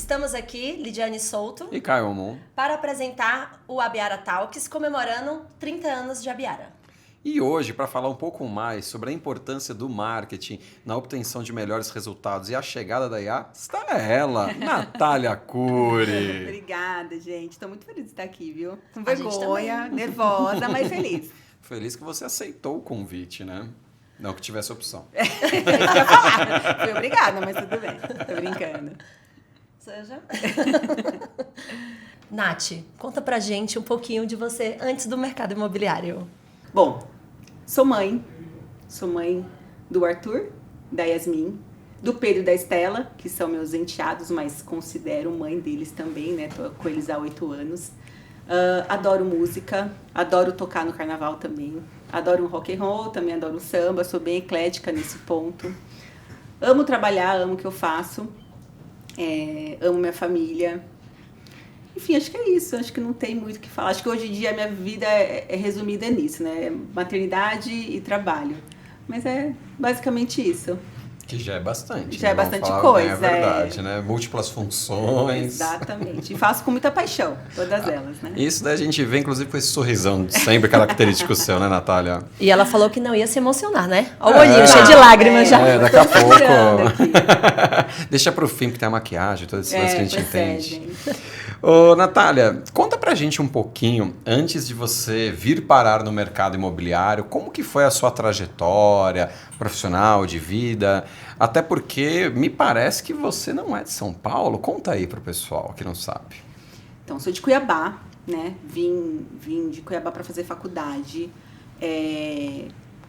Estamos aqui, Lidiane Souto, E Caio Amon. para apresentar o Abiara Talks, comemorando 30 anos de Abiara. E hoje, para falar um pouco mais sobre a importância do marketing na obtenção de melhores resultados e a chegada da IA, está ela, Natália Cury. Obrigada, gente. Estou muito feliz de estar aqui, viu? Com A gente vergonha, também. nervosa, mas feliz. Feliz que você aceitou o convite, né? Não que tivesse opção. Fui obrigada, mas tudo bem. Tô brincando. Seja. Nath, conta pra gente um pouquinho de você antes do mercado imobiliário. Bom, sou mãe do Arthur, da Yasmin, do Pedro e da Estela, que são meus enteados, mas considero mãe deles também, né? Tô com eles há 8 anos. Adoro música, adoro tocar no carnaval também. Adoro um rock and roll, também adoro um samba, sou bem eclética nesse ponto. Amo trabalhar, amo o que eu faço. Amo minha família. Enfim, acho que é isso. Acho que não tem muito o que falar. Acho que hoje em dia a minha vida é resumida nisso, né? Maternidade e trabalho. Mas é basicamente isso. Que já é bastante. Já é Vamos bastante falar, coisa, É verdade, né? Múltiplas funções. Exatamente. E faço com muita paixão, todas elas, né? Isso daí a gente vê, inclusive, com esse sorrisão sempre característico seu, né, Natália? E ela falou que não ia se emocionar, né? Olha o olhinho cheio de lágrimas já. Daqui a pouco. aqui. Deixa pro fim, que tem a maquiagem, todas essas coisas que a gente pois é, entende. gente. Ô, Natália, conta pra gente um pouquinho, antes de você vir parar no mercado imobiliário, como que foi a sua trajetória profissional, de vida? Até porque me parece que você não é de São Paulo. Conta aí pro pessoal que não sabe. Então, sou de Cuiabá, né? Vim de Cuiabá para fazer faculdade.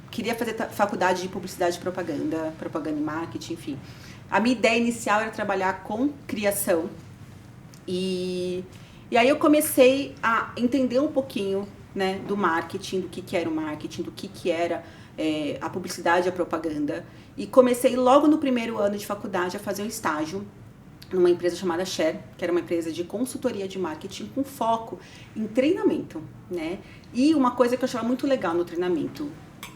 Queria fazer faculdade de publicidade e propaganda e marketing, enfim. A minha ideia inicial era trabalhar com criação. E aí eu comecei a entender um pouquinho, né, do marketing, do que era o marketing, do que era a publicidade e a propaganda. E comecei logo no primeiro ano de faculdade a fazer um estágio numa empresa chamada Share, que era uma empresa de consultoria de marketing com foco em treinamento, né? E uma coisa que eu achava muito legal no treinamento,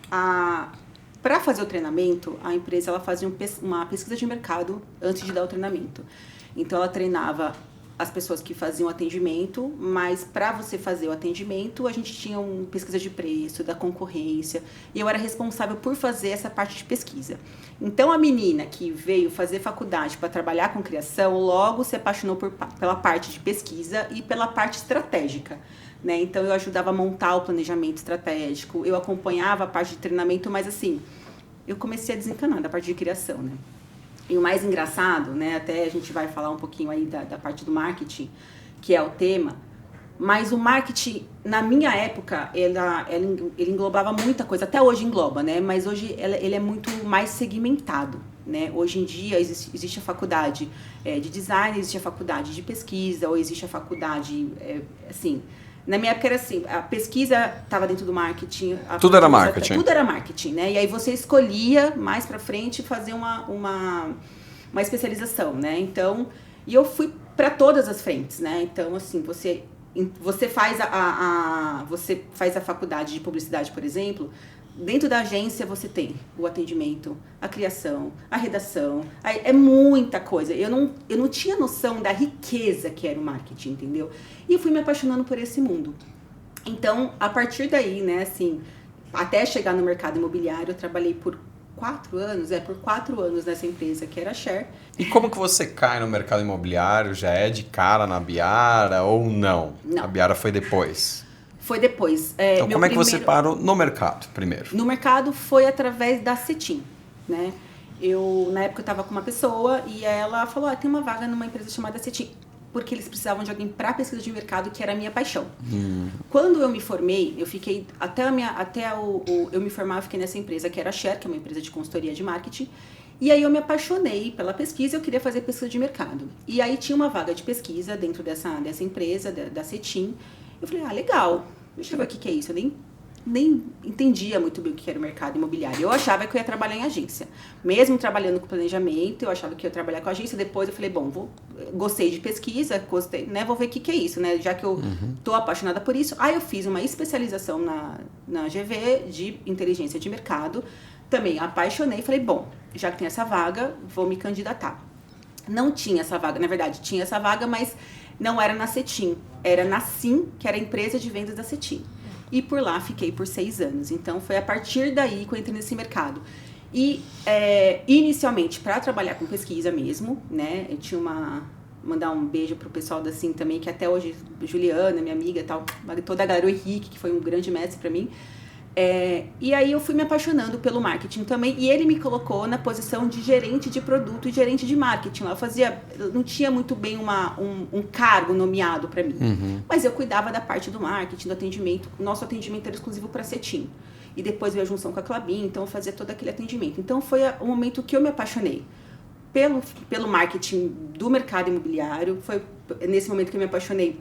para fazer o treinamento, a empresa ela fazia uma pesquisa de mercado antes de dar o treinamento. Então ela treinava as pessoas que faziam atendimento, mas para você fazer o atendimento, a gente tinha uma pesquisa de preço, da concorrência, e eu era responsável por fazer essa parte de pesquisa. Então, a menina que veio fazer faculdade para trabalhar com criação, logo se apaixonou pela parte de pesquisa e pela parte estratégica, né? Então, eu ajudava a montar o planejamento estratégico, eu acompanhava a parte de treinamento, mas assim, eu comecei a desencanar da parte de criação, né? E o mais engraçado, né, até a gente vai falar um pouquinho aí da parte do marketing, que é o tema, mas o marketing, na minha época, ele englobava muita coisa, até hoje engloba, né, mas hoje ele é muito mais segmentado, né, hoje em dia existe a faculdade de design, existe a faculdade de pesquisa, ou existe a faculdade, assim... Na minha época era assim, a pesquisa estava dentro do marketing. Tudo era marketing. Tudo era marketing, né? E aí você escolhia mais pra frente fazer uma especialização, né? Então, e eu fui para todas as frentes, né? Então, assim, você faz você faz a faculdade de publicidade, por exemplo. Dentro da agência você tem o atendimento, a criação, a redação, é muita coisa. Eu não tinha noção da riqueza que era o marketing, entendeu? E eu fui me apaixonando por esse mundo. Então, a partir daí, né, assim, até chegar no mercado imobiliário, eu trabalhei por 4 anos nessa empresa que era a Share. E como que você cai no mercado imobiliário? Já é de cara na Abiara ou não? Não. A Abiara foi depois. Foi depois. Então, como é que você parou no mercado primeiro? No mercado foi através da Cetim, né? Na época eu estava com uma pessoa e ela falou, tem uma vaga numa empresa chamada Cetim, porque eles precisavam de alguém para pesquisa de mercado, que era a minha paixão. Quando eu me formei, eu fiquei eu me formar, eu fiquei nessa empresa que era a Share, que é uma empresa de consultoria de marketing. E aí eu me apaixonei pela pesquisa, eu queria fazer pesquisa de mercado. E aí tinha uma vaga de pesquisa dentro dessa empresa, da Cetim. Eu falei, legal, deixa eu ver o que é isso. Eu nem entendia muito bem o que era o mercado imobiliário. Eu achava que eu ia trabalhar em agência. Mesmo trabalhando com planejamento, eu achava que eu ia trabalhar com agência. Depois eu falei, gostei de pesquisa, gostei, né? Vou ver o que é isso, né? Já que eu tô apaixonada por isso. Aí eu fiz uma especialização na GV de inteligência de mercado. Também apaixonei e falei, já que tem essa vaga, vou me candidatar. não tinha essa vaga. Na verdade, tinha essa vaga, mas não era na Cetim. Era na Sim, que era a empresa de vendas da Cetim. E por lá fiquei por 6 anos. Então, foi a partir daí que eu entrei nesse mercado. E, inicialmente, para trabalhar com pesquisa mesmo, né? Eu tinha mandar um beijo pro pessoal da Sim também, que até hoje, Juliana, minha amiga e tal, toda a galera, o Henrique, que foi um grande mestre para mim. E aí eu fui me apaixonando pelo marketing também, e ele me colocou na posição de gerente de produto e gerente de marketing. Eu não tinha muito bem um cargo nomeado para mim, mas eu cuidava da parte do marketing, do atendimento. Nosso atendimento era exclusivo para Cetim. E depois veio a junção com a Klabin, então eu fazia todo aquele atendimento. Então foi o momento que eu me apaixonei pelo marketing do mercado imobiliário. Foi nesse momento que eu me apaixonei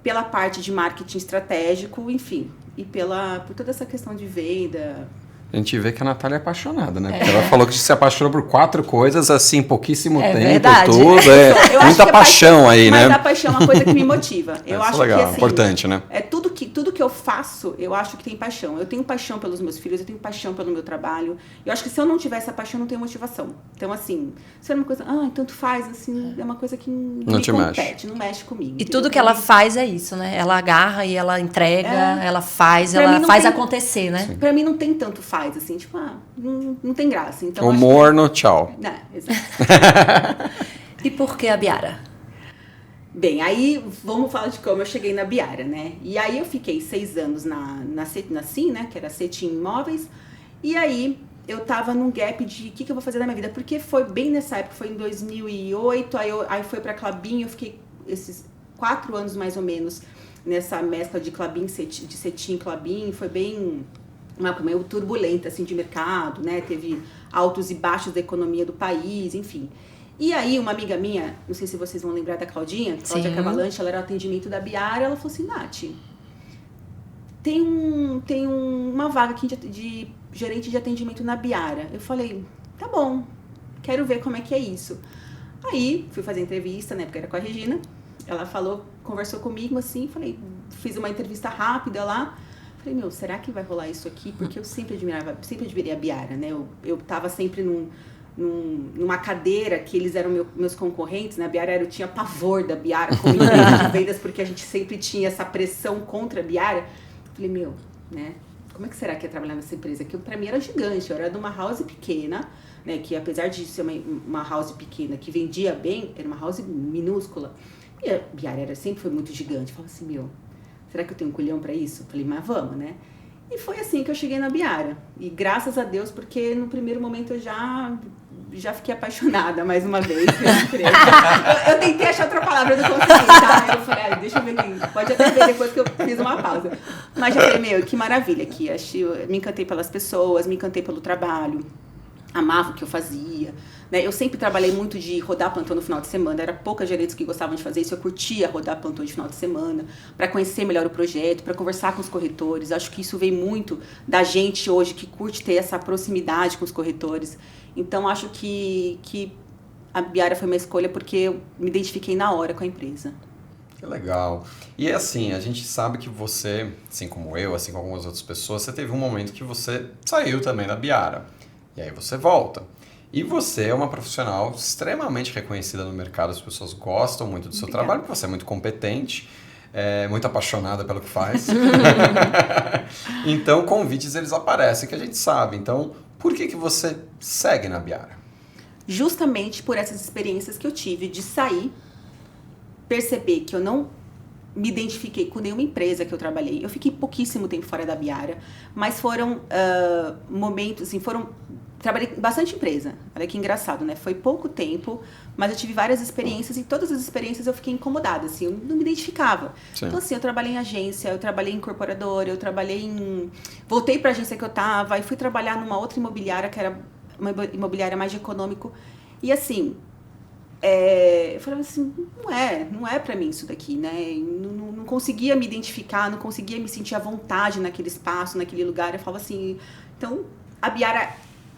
pela parte de marketing estratégico, enfim, e por toda essa questão de venda. A gente vê que a Natália é apaixonada, né? Porque ela falou que se apaixonou por 4 coisas, assim, pouquíssimo tempo, verdade. tudo. Muita paixão aí, né? Mas a paixão é uma coisa que me motiva. Eu acho legal, que, assim, importante, né? Tudo que eu faço, eu acho que tem paixão. Eu tenho paixão pelos meus filhos, eu tenho paixão pelo meu trabalho. Eu acho que se eu não tiver essa paixão, eu não tenho motivação. Então, assim, se é uma coisa, tanto faz, assim, é uma coisa que não me compete, não mexe comigo. E tudo que ela faz é isso, né? Ela agarra e ela entrega, ela faz acontecer, né? Sim. Pra mim não tem tanto faz, assim, tipo, não tem graça. Então, humor no tchau. Exato. E por que a Biara? Bem, aí vamos falar de como eu cheguei na Biara, né? E aí eu fiquei 6 anos na Sim, né? Que era Cetim Imóveis. E aí eu tava num gap de o que eu vou fazer da minha vida. Porque foi bem nessa época, foi em 2008, aí foi pra Klabin, eu fiquei esses 4 anos mais ou menos nessa mescla de Klabin, de Cetim, Klabin. Foi bem uma época meio turbulenta, assim, de mercado, né? Teve altos e baixos da economia do país, enfim. E aí, uma amiga minha, não sei se vocês vão lembrar da Cláudia Cavalante, ela era o atendimento da Biara, ela falou assim, Nath, tem uma vaga aqui de gerente de atendimento na Biara. Eu falei, tá bom, quero ver como é que é isso. Aí, fui fazer entrevista, né, porque era com a Regina, ela conversou comigo assim, fiz uma entrevista rápida lá, falei, será que vai rolar isso aqui? Porque eu sempre admirei a Biara, né, eu tava sempre numa cadeira que eles eram meus concorrentes, né? A Biara, eu tinha pavor da Biara como empresa de vendas, porque a gente sempre tinha essa pressão contra a Biara. Falei, né? Como é que será que é trabalhar nessa empresa? Que pra mim era gigante, eu era de uma house pequena, né? Que apesar de ser uma house pequena que vendia bem, era uma house minúscula. E a Biara sempre foi muito gigante. Falei assim, será que eu tenho um culhão pra isso? Falei, mas vamos, né? E foi assim que eu cheguei na Biara. E graças a Deus, porque no primeiro momento eu já fiquei apaixonada mais uma vez pela empresa. Eu tentei achar outra palavra, eu não consegui, tá? Eu falei, deixa eu ver aqui. Pode até ver depois que eu fiz uma pausa. Mas já falei, que maravilha aqui. Me encantei pelas pessoas, me encantei pelo trabalho. Amava o que eu fazia. Né? Eu sempre trabalhei muito de rodar plantão no final de semana. Era poucas gerentes que gostavam de fazer isso. Eu curtia rodar plantão de final de semana para conhecer melhor o projeto, para conversar com os corretores. Acho que isso vem muito da gente hoje que curte ter essa proximidade com os corretores. Então, acho que a Biara foi uma escolha porque eu me identifiquei na hora com a empresa. Que legal. E assim, a gente sabe que você, assim como eu, assim como algumas outras pessoas, você teve um momento que você saiu também da Biara. E aí você volta. E você é uma profissional extremamente reconhecida no mercado, as pessoas gostam muito do seu trabalho, porque você é muito competente, muito apaixonada pelo que faz. Então, convites eles aparecem, que a gente sabe. Então, por que você segue na Biara? Justamente por essas experiências que eu tive de sair, perceber que eu não me identifiquei com nenhuma empresa que eu trabalhei. Eu fiquei pouquíssimo tempo fora da Biara, mas foram momentos, assim, trabalhei em bastante empresa. Olha que engraçado, né? Foi pouco tempo, mas eu tive várias experiências e todas as experiências eu fiquei incomodada, assim, eu não me identificava. Sim. Então, assim, eu trabalhei em agência, eu trabalhei em incorporadora, voltei para a agência que eu tava e fui trabalhar numa outra imobiliária, que era uma imobiliária mais de econômico. E, assim, eu falava assim, não é para mim isso daqui, né? Não conseguia me identificar, não conseguia me sentir à vontade naquele espaço, naquele lugar. Eu falava assim, então, a Biara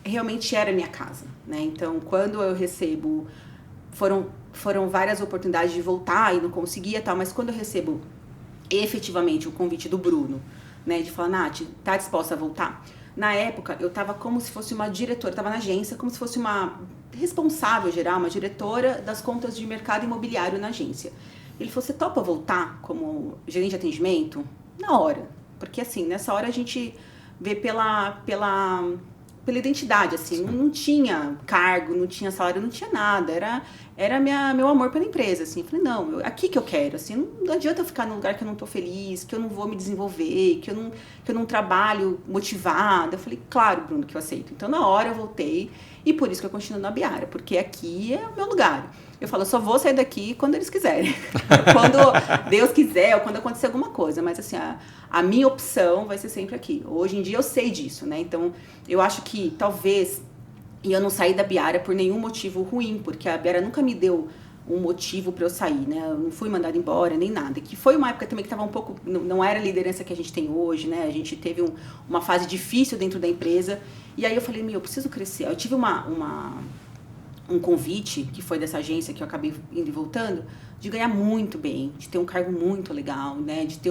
realmente era minha casa, né? Então, quando eu recebo, foram várias oportunidades de voltar e não conseguia, tal, mas quando eu recebo efetivamente o convite do Bruno, né, de falar, Nath, tá disposta a voltar? Na época, eu tava como se fosse uma diretora, eu tava na agência, como se fosse uma responsável geral, uma diretora das contas de mercado imobiliário na agência. Ele falou, você topa voltar como gerente de atendimento? Na hora. Porque assim, nessa hora a gente vê pela identidade, assim, não tinha cargo, não tinha salário, não tinha nada, era meu amor pela empresa, assim, eu falei, não, aqui que eu quero, assim, não adianta eu ficar num lugar que eu não tô feliz, que eu não vou me desenvolver, que eu não trabalho motivada. Eu falei, claro, Bruno, que eu aceito. Então, na hora eu voltei, e por isso que eu continuo na Biara, porque aqui é o meu lugar. Eu falo, eu só vou sair daqui quando eles quiserem. Quando Deus quiser, ou quando acontecer alguma coisa. Mas, assim, a minha opção vai ser sempre aqui. Hoje em dia eu sei disso, né? Então, eu acho que talvez... E eu não saí da Biara por nenhum motivo ruim, porque a Biara nunca me deu um motivo para eu sair, né? Eu não fui mandada embora, nem nada. Que foi uma época também que estava um pouco... Não era a liderança que a gente tem hoje, né? A gente teve uma fase difícil dentro da empresa. E aí eu falei, eu preciso crescer. Eu tive um convite, que foi dessa agência que eu acabei indo e voltando, de ganhar muito bem, de ter um cargo muito legal, né? De ter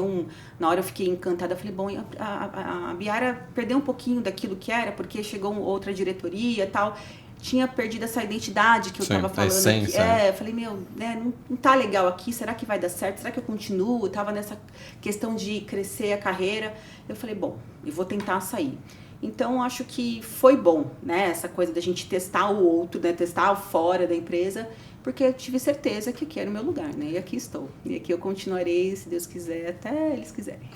Na hora eu fiquei encantada, eu falei, bom, a Biara perdeu um pouquinho daquilo que era, porque chegou outra diretoria e tal, tinha perdido essa identidade que eu tava falando. Eu falei, né, não tá legal aqui, será que vai dar certo? Será que eu continuo? Eu tava nessa questão de crescer a carreira. Eu falei, bom, eu vou tentar sair. Então, acho que foi bom, né? Essa coisa da gente testar o outro, né? Testar o fora da empresa, porque eu tive certeza que aqui era o meu lugar, né? E aqui estou. E aqui eu continuarei, se Deus quiser, até eles quiserem.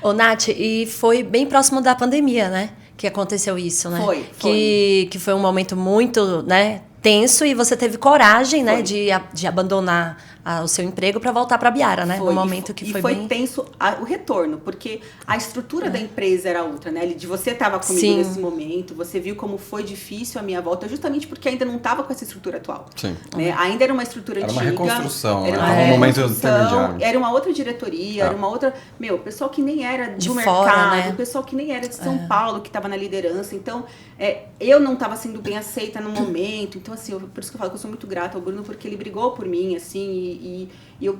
Ô, Nath, e foi bem próximo da pandemia, né? Que aconteceu isso, né? Foi. Que foi um momento muito, né, tenso, e você teve coragem, né, de abandonar o seu emprego para voltar para a Biara, né? No momento que foi bem... E foi tenso o retorno, porque a estrutura da empresa era outra, né? De você estava comigo nesse momento, você viu como foi difícil a minha volta, justamente porque ainda não estava com essa estrutura atual. Sim. Né? Ainda era uma estrutura antiga. Era uma reconstrução, era um momento intermediário. Era uma outra diretoria, era uma outra... o pessoal que nem era do de mercado, fora, né? o pessoal que nem era de São Paulo, que estava na liderança. Então, eu não estava sendo bem aceita no momento. Então, assim, por isso que eu falo que eu sou muito grata ao Bruno, porque ele brigou por mim, assim, e eu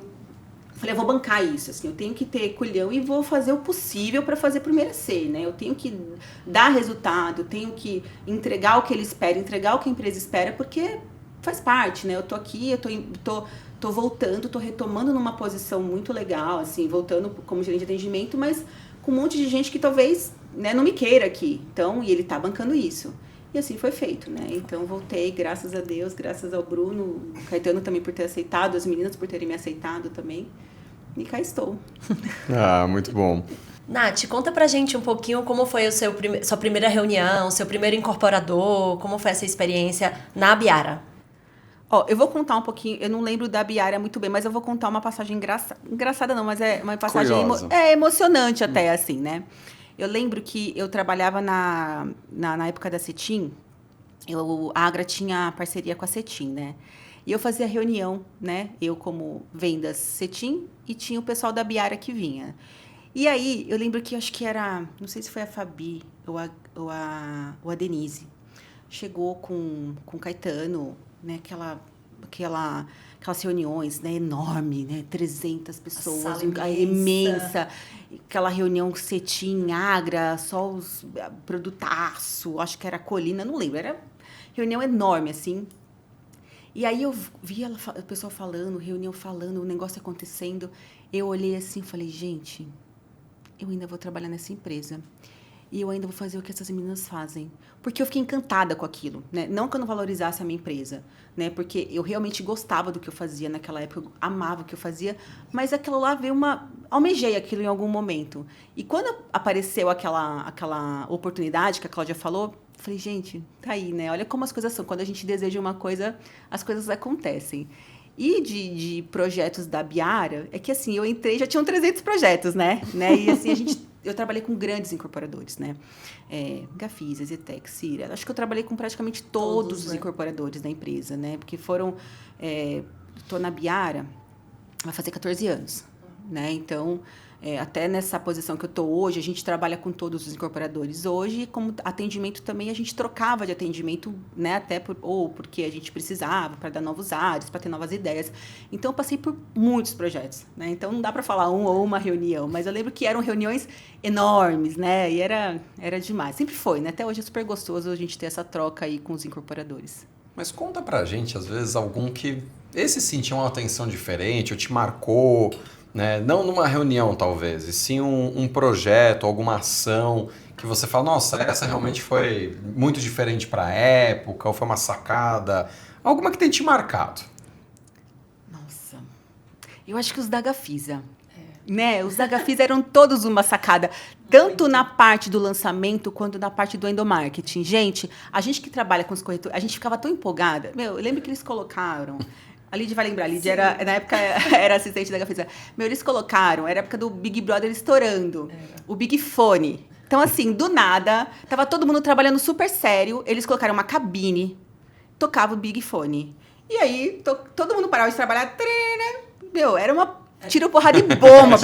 falei, eu vou bancar isso, assim, eu tenho que ter culhão e vou fazer o possível para fazer por merecer, né? Eu tenho que dar resultado, eu tenho que entregar o que ele espera, entregar o que a empresa espera, porque faz parte, né? Eu tô aqui, eu tô voltando, tô retomando numa posição muito legal, assim, voltando como gerente de atendimento, mas com um monte de gente que talvez, né, não me queira aqui. Então, e ele tá bancando isso. E assim foi feito, né? Então voltei, graças a Deus, graças ao Bruno, o Caetano também por ter aceitado, as meninas por terem me aceitado também. E cá estou. Muito bom. Nath, conta pra gente um pouquinho como foi sua primeira reunião, seu primeiro incorporador, como foi essa experiência na Biara. Eu vou contar um pouquinho, eu não lembro da Biara muito bem, mas eu vou contar uma passagem engraçada não, mas é uma passagem emocionante até, assim, né? Eu lembro que eu trabalhava na época da Cetim, a Agra tinha parceria com a Cetim, né? E eu fazia reunião, né? Eu como vendas Cetim e tinha o pessoal da Biara que vinha. E aí, eu lembro que acho que era, não sei se foi a Fabi ou a Denise, chegou com o Caetano, né? Aquelas reuniões, né, enorme, né, 300 pessoas, imensa, aquela reunião que você tinha em Agra, só os produtaço, acho que era Colina, não lembro, era reunião enorme, assim. E aí eu vi o pessoal falando, reunião falando, o negócio acontecendo, eu olhei assim e falei, gente, eu ainda vou trabalhar nessa empresa. E eu ainda vou fazer o que essas meninas fazem. Porque eu fiquei encantada com aquilo, né? Não que eu não valorizasse a minha empresa, né? Porque eu realmente gostava do que eu fazia naquela época, eu amava o que eu fazia, mas aquilo lá veio almejei aquilo em algum momento. E quando apareceu aquela oportunidade que a Cláudia falou, eu falei, gente, tá aí, né? Olha como as coisas são. Quando a gente deseja uma coisa, as coisas acontecem. E de projetos da Biara, é que assim, eu entrei, já tinham 300 projetos, né? E assim, eu trabalhei com grandes incorporadores, né? Gafisa, Zetec, Cira. Acho que eu trabalhei com praticamente todos os incorporadores da empresa, né? Porque foram... Estou na Biara, vai fazer 14 anos, né? Então, até nessa posição que eu estou hoje, a gente trabalha com todos os incorporadores. Hoje, como atendimento também, a gente trocava de atendimento, né? Até porque a gente precisava para dar novos ares, para ter novas ideias. Então, eu passei por muitos projetos, né? Então, não dá para falar uma reunião, mas eu lembro que eram reuniões enormes, né? E era demais. Sempre foi, né? Até hoje é super gostoso a gente ter essa troca aí com os incorporadores. Mas conta pra gente, às vezes, algum que esse sentiu uma atenção diferente, ou te marcou, né? Não numa reunião, talvez, e sim um projeto, alguma ação que você fala, nossa, essa realmente foi muito diferente pra época, ou foi uma sacada, alguma que tenha te marcado. Nossa, eu acho que os da Gafisa. Né? Os da Gafisa eram todos uma sacada, tanto na parte do lançamento quanto na parte do endomarketing. Gente, a gente que trabalha com os corretores, a gente ficava tão empolgada. Meu, eu lembro que eles colocaram. A Lidy vai lembrar, a Lidy era, na época era assistente da Gafisa. Meu, eles colocaram, era a época do Big Brother estourando, o Big Fone. Então, assim, do nada, tava todo mundo trabalhando super sério, eles colocaram uma cabine, tocava o Big Fone. E aí, todo mundo parava de trabalhar, meu, era uma tiro, porrada e bomba.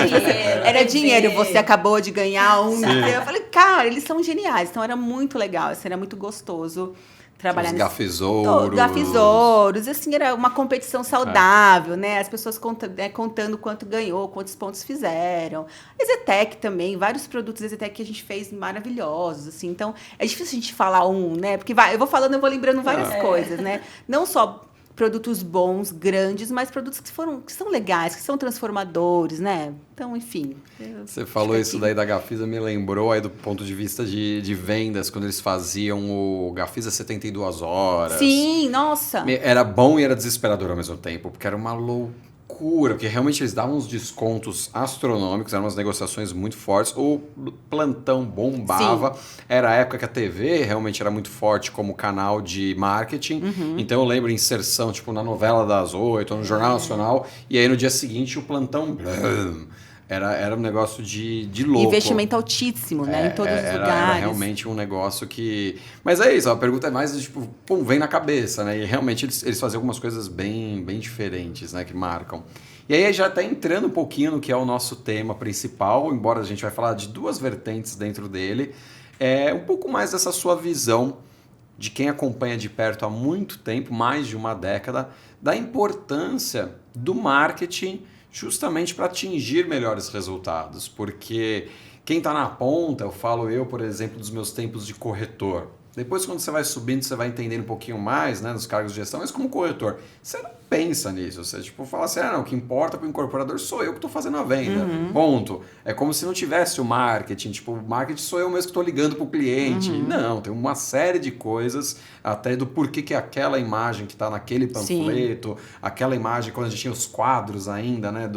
Era dinheiro. Você acabou de ganhar um. Eu falei, cara, eles são geniais. Então, era muito legal. Assim, era muito gostoso trabalhar Os nesse... gafesouros. Gafesouros. Assim, era uma competição saudável, né? As pessoas contando quanto ganhou, quantos pontos fizeram. Exetec também. Vários produtos Exetec que a gente fez maravilhosos, assim. Então, é difícil a gente falar um, né? Porque eu vou falando, eu vou lembrando várias coisas, né? Não só produtos bons, grandes, mas produtos que são legais, que são transformadores, né? Então, enfim. Você falou isso daí da Gafisa, me lembrou aí do ponto de vista de vendas, quando eles faziam o Gafisa 72 horas. Sim, nossa! Era bom e era desesperador ao mesmo tempo, porque era uma loucura, porque realmente eles davam uns descontos astronômicos, eram umas negociações muito fortes, o plantão bombava. Sim. Era a época que a TV realmente era muito forte como canal de marketing, então eu lembro inserção tipo na novela das 8, no Jornal Nacional, e aí no dia seguinte o plantão... Era um negócio de louco. Investimento altíssimo, né? Em todos os lugares. Era realmente um negócio que... Mas é isso, a pergunta é mais tipo, pum, vem na cabeça, né? E realmente eles faziam algumas coisas bem diferentes, né? Que marcam. E aí já está entrando um pouquinho no que é o nosso tema principal, embora a gente vai falar de duas vertentes dentro dele. É um pouco mais dessa sua visão de quem acompanha de perto há muito tempo, mais de uma década, da importância do marketing justamente para atingir melhores resultados, porque quem está na ponta, eu falo por exemplo, dos meus tempos de corretor. Depois, quando você vai subindo, você vai entendendo um pouquinho mais, né, nos cargos de gestão, mas como corretor, você não pensa nisso. Você tipo, fala assim, não, o que importa para o incorporador sou eu que estou fazendo a venda. Ponto. É como se não tivesse o marketing. Tipo, o marketing sou eu mesmo que estou ligando para o cliente. Não, tem uma série de coisas, até do porquê que aquela imagem que está naquele panfleto, sim, aquela imagem quando a gente tinha os quadros ainda, né,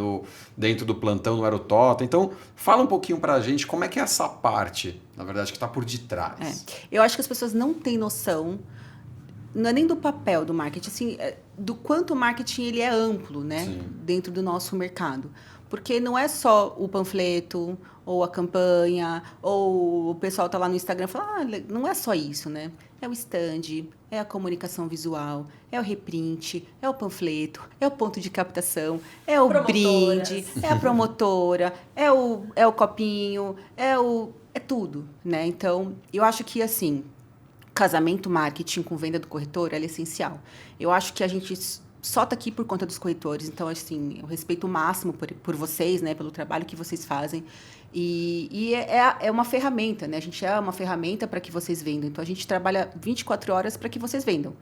dentro do plantão, não era o Tota. Então, fala um pouquinho para a gente como é que é essa parte, na verdade, que está por detrás. Eu acho que as pessoas não têm noção, não é nem do papel do marketing, assim, do quanto o marketing ele é amplo, né, sim, dentro do nosso mercado. Porque não é só o panfleto, ou a campanha, ou o pessoal tá lá no Instagram e fala, não é só isso, né? É o stand, é a comunicação visual, é o reprint, é o panfleto, é o ponto de captação, é o brinde, é a promotora, é o copinho, é tudo, né? Então, eu acho que, assim, casamento marketing com venda do corretor é essencial. Eu acho que a gente só está aqui por conta dos corretores. Então, assim, eu respeito o máximo por vocês, né? Pelo trabalho que vocês fazem. E é uma ferramenta, né? A gente é uma ferramenta para que vocês vendam. Então, a gente trabalha 24 horas para que vocês vendam,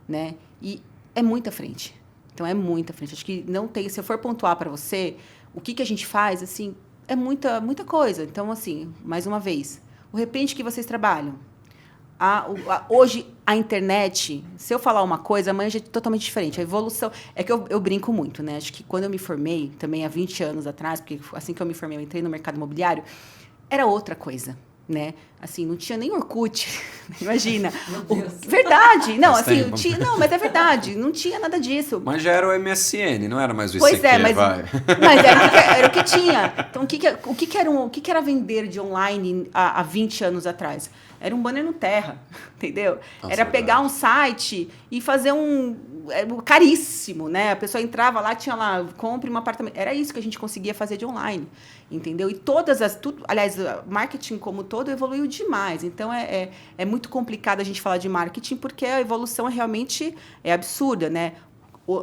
né? E é muita frente. Então, é muita frente. Acho que não tem... Se eu for pontuar para você, o que a gente faz, assim, é muita coisa. Então, assim, mais uma vez, o reprint que vocês trabalham. Hoje, a internet, se eu falar uma coisa, amanhã já é totalmente diferente. A evolução... É que eu brinco muito, né? Acho que quando eu me formei, também há 20 anos atrás, porque assim que eu me formei, eu entrei no mercado imobiliário, era outra coisa, né? Assim, não tinha nem Orkut, imagina. Verdade. Não, assim, não, mas é verdade. Não tinha nada disso. Mas já era o MSN, não era mais o ICQ, pois é, mas era o que tinha. Então, o que era vender de online há 20 anos atrás? Era um banner no terra, entendeu? Nossa, era pegar um site e fazer caríssimo, né? A pessoa entrava lá, tinha lá, compre um apartamento. Era isso que a gente conseguia fazer de online, entendeu? E aliás, marketing como todo evoluiu demais. Então, é muito complicado a gente falar de marketing porque a evolução realmente é absurda, né?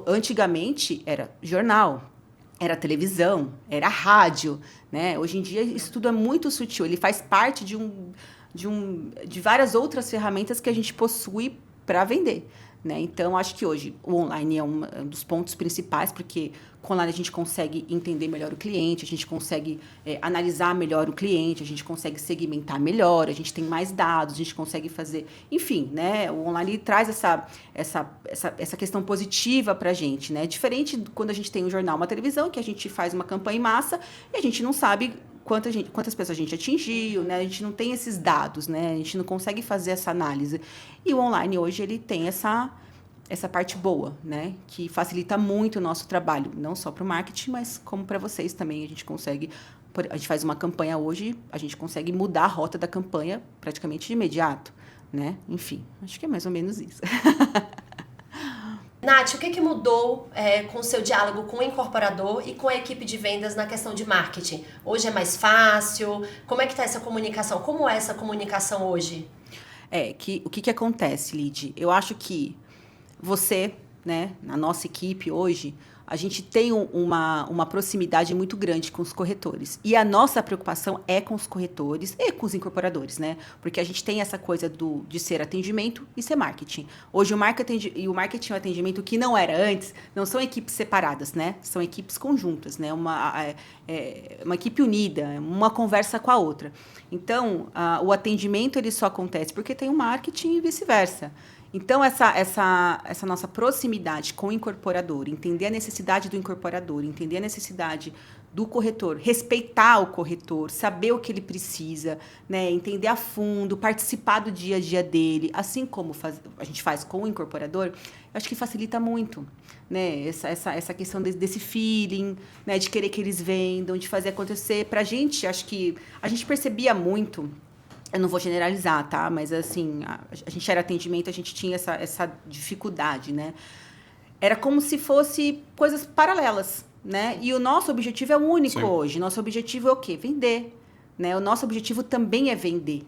Antigamente, era jornal, era televisão, era rádio, né? Hoje em dia, isso tudo é muito sutil. Ele faz parte de várias outras ferramentas que a gente possui para vender, né? Então, acho que hoje o online é um dos pontos principais, porque com o online a gente consegue entender melhor o cliente, a gente consegue analisar melhor o cliente, a gente consegue segmentar melhor, a gente tem mais dados, a gente consegue fazer... Enfim, né? O online traz essa questão positiva para a gente, né? Diferente quando a gente tem um jornal, uma televisão, que a gente faz uma campanha em massa e a gente não sabe quantas pessoas a gente atingiu, né? A gente não tem esses dados, né? A gente não consegue fazer essa análise. E o online hoje ele tem essa parte boa, né? Que facilita muito o nosso trabalho, não só para o marketing, mas como para vocês também. A gente faz uma campanha hoje, a gente consegue mudar a rota da campanha praticamente de imediato, né? Enfim, acho que é mais ou menos isso. Nath, o que mudou com o seu diálogo com o incorporador e com a equipe de vendas na questão de marketing? Hoje é mais fácil? Como é que está essa comunicação? Como é essa comunicação hoje? O que acontece, Lid? Eu acho que você, né, na nossa equipe hoje, a gente tem uma proximidade muito grande com os corretores. E a nossa preocupação é com os corretores e com os incorporadores, né? Porque a gente tem essa coisa de ser atendimento e ser marketing. Hoje, o marketing e o atendimento, que não era antes, não são equipes separadas, né? São equipes conjuntas, né? Uma equipe unida, uma conversa com a outra. Então, o atendimento ele só acontece porque tem o marketing e vice-versa. Então, essa nossa proximidade com o incorporador, entender a necessidade do incorporador, entender a necessidade do corretor, respeitar o corretor, saber o que ele precisa, né, entender a fundo, participar do dia a dia dele, assim como a gente faz com o incorporador, eu acho que facilita muito, né, essa questão desse feeling, né, de querer que eles vendam, de fazer acontecer. Para a gente, acho que a gente percebia muito. Eu não vou generalizar, tá? Mas, assim, a gente era atendimento, a gente tinha essa dificuldade, né? Era como se fosse coisas paralelas, né? E o nosso objetivo é único hoje. Nosso objetivo é o quê? Vender, né? O nosso objetivo também é vender.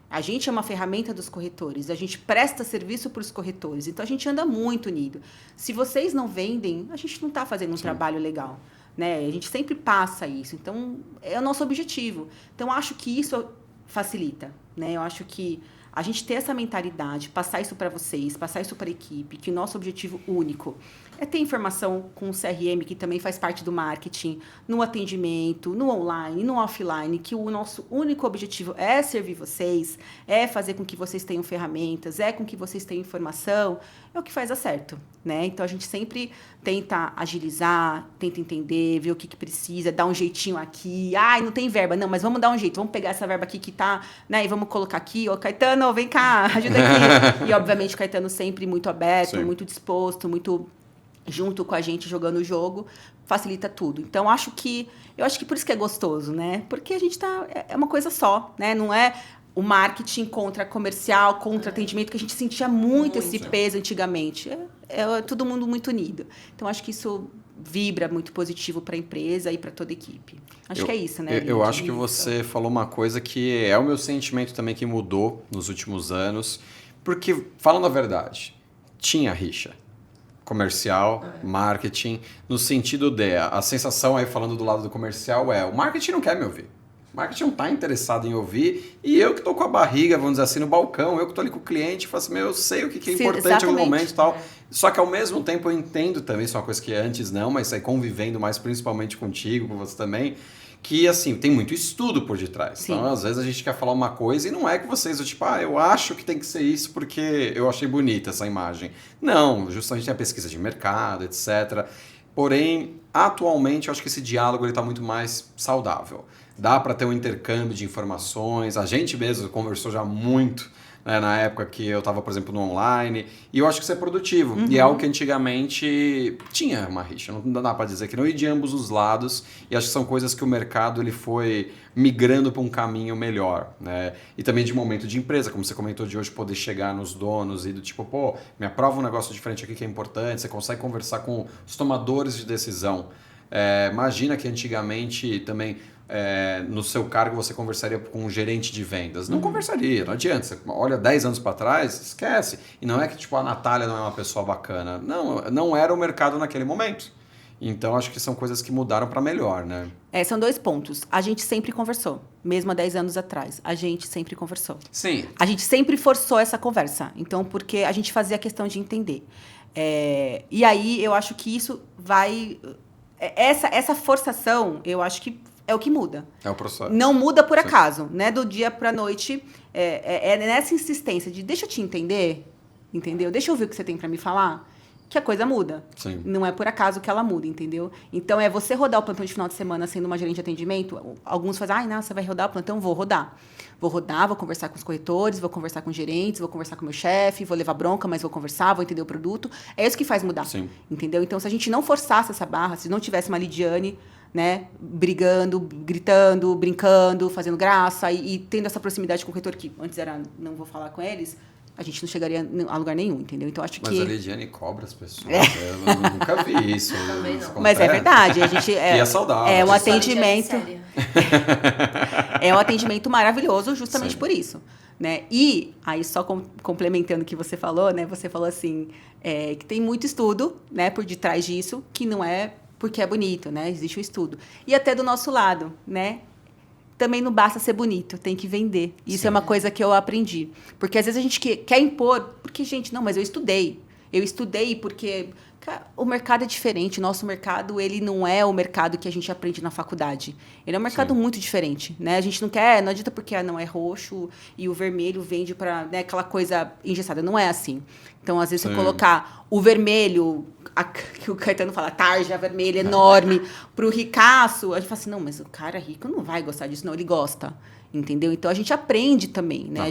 A gente é uma ferramenta dos corretores. A gente presta serviço para os corretores. Então, a gente anda muito unido. Se vocês não vendem, a gente não está fazendo um trabalho legal, né? A gente sempre passa isso. Então, é o nosso objetivo. Então, acho que isso facilita, né? Eu acho que a gente ter essa mentalidade, passar isso para vocês, passar isso para a equipe, que o nosso objetivo único é ter informação com o CRM, que também faz parte do marketing, no atendimento, no online, no offline, que o nosso único objetivo é servir vocês, é fazer com que vocês tenham ferramentas, é com que vocês tenham informação, é o que faz dar certo, né? Então, a gente sempre tenta agilizar, tenta entender, ver o que precisa, dar um jeitinho aqui. Ai, não tem verba. Não, mas vamos dar um jeito, vamos pegar essa verba aqui que tá, né? E vamos colocar aqui. Ô, Caetano, vem cá, ajuda aqui. E, obviamente, o Caetano sempre muito aberto, muito disposto, muito junto com a gente, jogando o jogo, facilita tudo. Então, eu acho que por isso que é gostoso, né? Porque a gente é uma coisa só, né? Não é o marketing contra comercial, contra atendimento, que a gente sentia muito esse peso antigamente. É todo mundo muito unido. Então, acho que isso vibra muito positivo para a empresa e para toda a equipe. Acho que é isso, né? Eu acho que você falou uma coisa que é o meu sentimento também que mudou nos últimos anos. Porque, falando a verdade, tinha rixa. Comercial, marketing, no sentido a sensação aí, falando do lado do comercial, o marketing não quer me ouvir. O marketing não está interessado em ouvir, e eu que estou com a barriga, vamos dizer assim, no balcão, eu que estou ali com o cliente, faço assim, eu sei o que é importante em algum momento e tal. Só que ao mesmo tempo eu entendo também, isso é uma coisa que antes não, mas aí convivendo mais principalmente contigo, com você também, que assim, tem muito estudo por detrás. Sim. Então, às vezes a gente quer falar uma coisa e não é que vocês, tipo, eu acho que tem que ser isso porque eu achei bonita essa imagem. Não, justamente tem a pesquisa de mercado, etc. Porém, atualmente eu acho que esse diálogo está muito mais saudável. Dá para ter um intercâmbio de informações, a gente mesmo conversou já muito, né, na época que eu estava, por exemplo, no online, e eu acho que isso é produtivo. E é algo que antigamente tinha uma rixa, não dá para dizer que não, e de ambos os lados, e acho que são coisas que o mercado ele foi migrando para um caminho melhor, né? E também de momento de empresa, como você comentou de hoje, poder chegar nos donos e do tipo, me aprova um negócio diferente aqui que é importante, você consegue conversar com os tomadores de decisão. Imagina que antigamente também no seu cargo você conversaria com um gerente de vendas. Não conversaria, não adianta. Você olha 10 anos para trás, esquece. E não é que tipo, a Natália não é uma pessoa bacana. Não era o mercado naquele momento. Então, acho que são coisas que mudaram para melhor, né? São 2 pontos. A gente sempre conversou, mesmo há 10 anos atrás. A gente sempre conversou. Sim. A gente sempre forçou essa conversa. Então, porque a gente fazia questão de entender. E aí, eu acho que isso vai... Essa forçação, eu acho que é o que muda. É o processo. Não muda por acaso, né? Do dia para a noite. É nessa insistência de deixa eu te entender, entendeu? Deixa eu ver o que você tem para me falar, que a coisa muda. Sim. Não é por acaso que ela muda, entendeu? Então, você rodar o plantão de final de semana sendo uma gerente de atendimento. Alguns fazem, não, você vai rodar o plantão? Vou rodar. Vou conversar com os corretores, vou conversar com gerentes, vou conversar com o meu chefe, vou levar bronca, mas vou conversar, vou entender o produto. É isso que faz mudar, Sim. entendeu? Então, se a gente não forçasse essa barra, se não tivesse uma Lidiane, né, brigando, gritando, brincando, fazendo graça e tendo essa proximidade com o corretor, que antes era, não vou falar com eles, a gente não chegaria a lugar nenhum, entendeu? Então, acho Mas que... a Lidiane cobra as pessoas. Eu nunca vi isso. Também não. Isso Mas é acontece. verdade, a gente... E é saudável. É um Só atendimento... Lidiane séria. É um atendimento maravilhoso justamente Sim. por isso, né? E aí só complementando o que você falou, né? Você falou assim, que tem muito estudo, né, por detrás disso, que não é porque é bonito, né? Existe o estudo. E até do nosso lado, né? Também não basta ser bonito, tem que vender. Isso é uma coisa que eu aprendi. Porque às vezes a gente quer impor, porque, gente, não, mas eu estudei. Eu estudei porque o mercado é diferente. Nosso mercado, ele não é o mercado que a gente aprende na faculdade. Ele é um mercado muito diferente, né? A gente não adianta porque não é roxo e o vermelho vende para, né, aquela coisa engessada. Não é assim. Então, às vezes, você colocar o vermelho, que o Caetano fala, tarja vermelha enorme, para o ricaço, a gente fala assim, não, mas o cara rico não vai gostar disso, não, ele gosta. Entendeu? Então, a gente aprende também, né?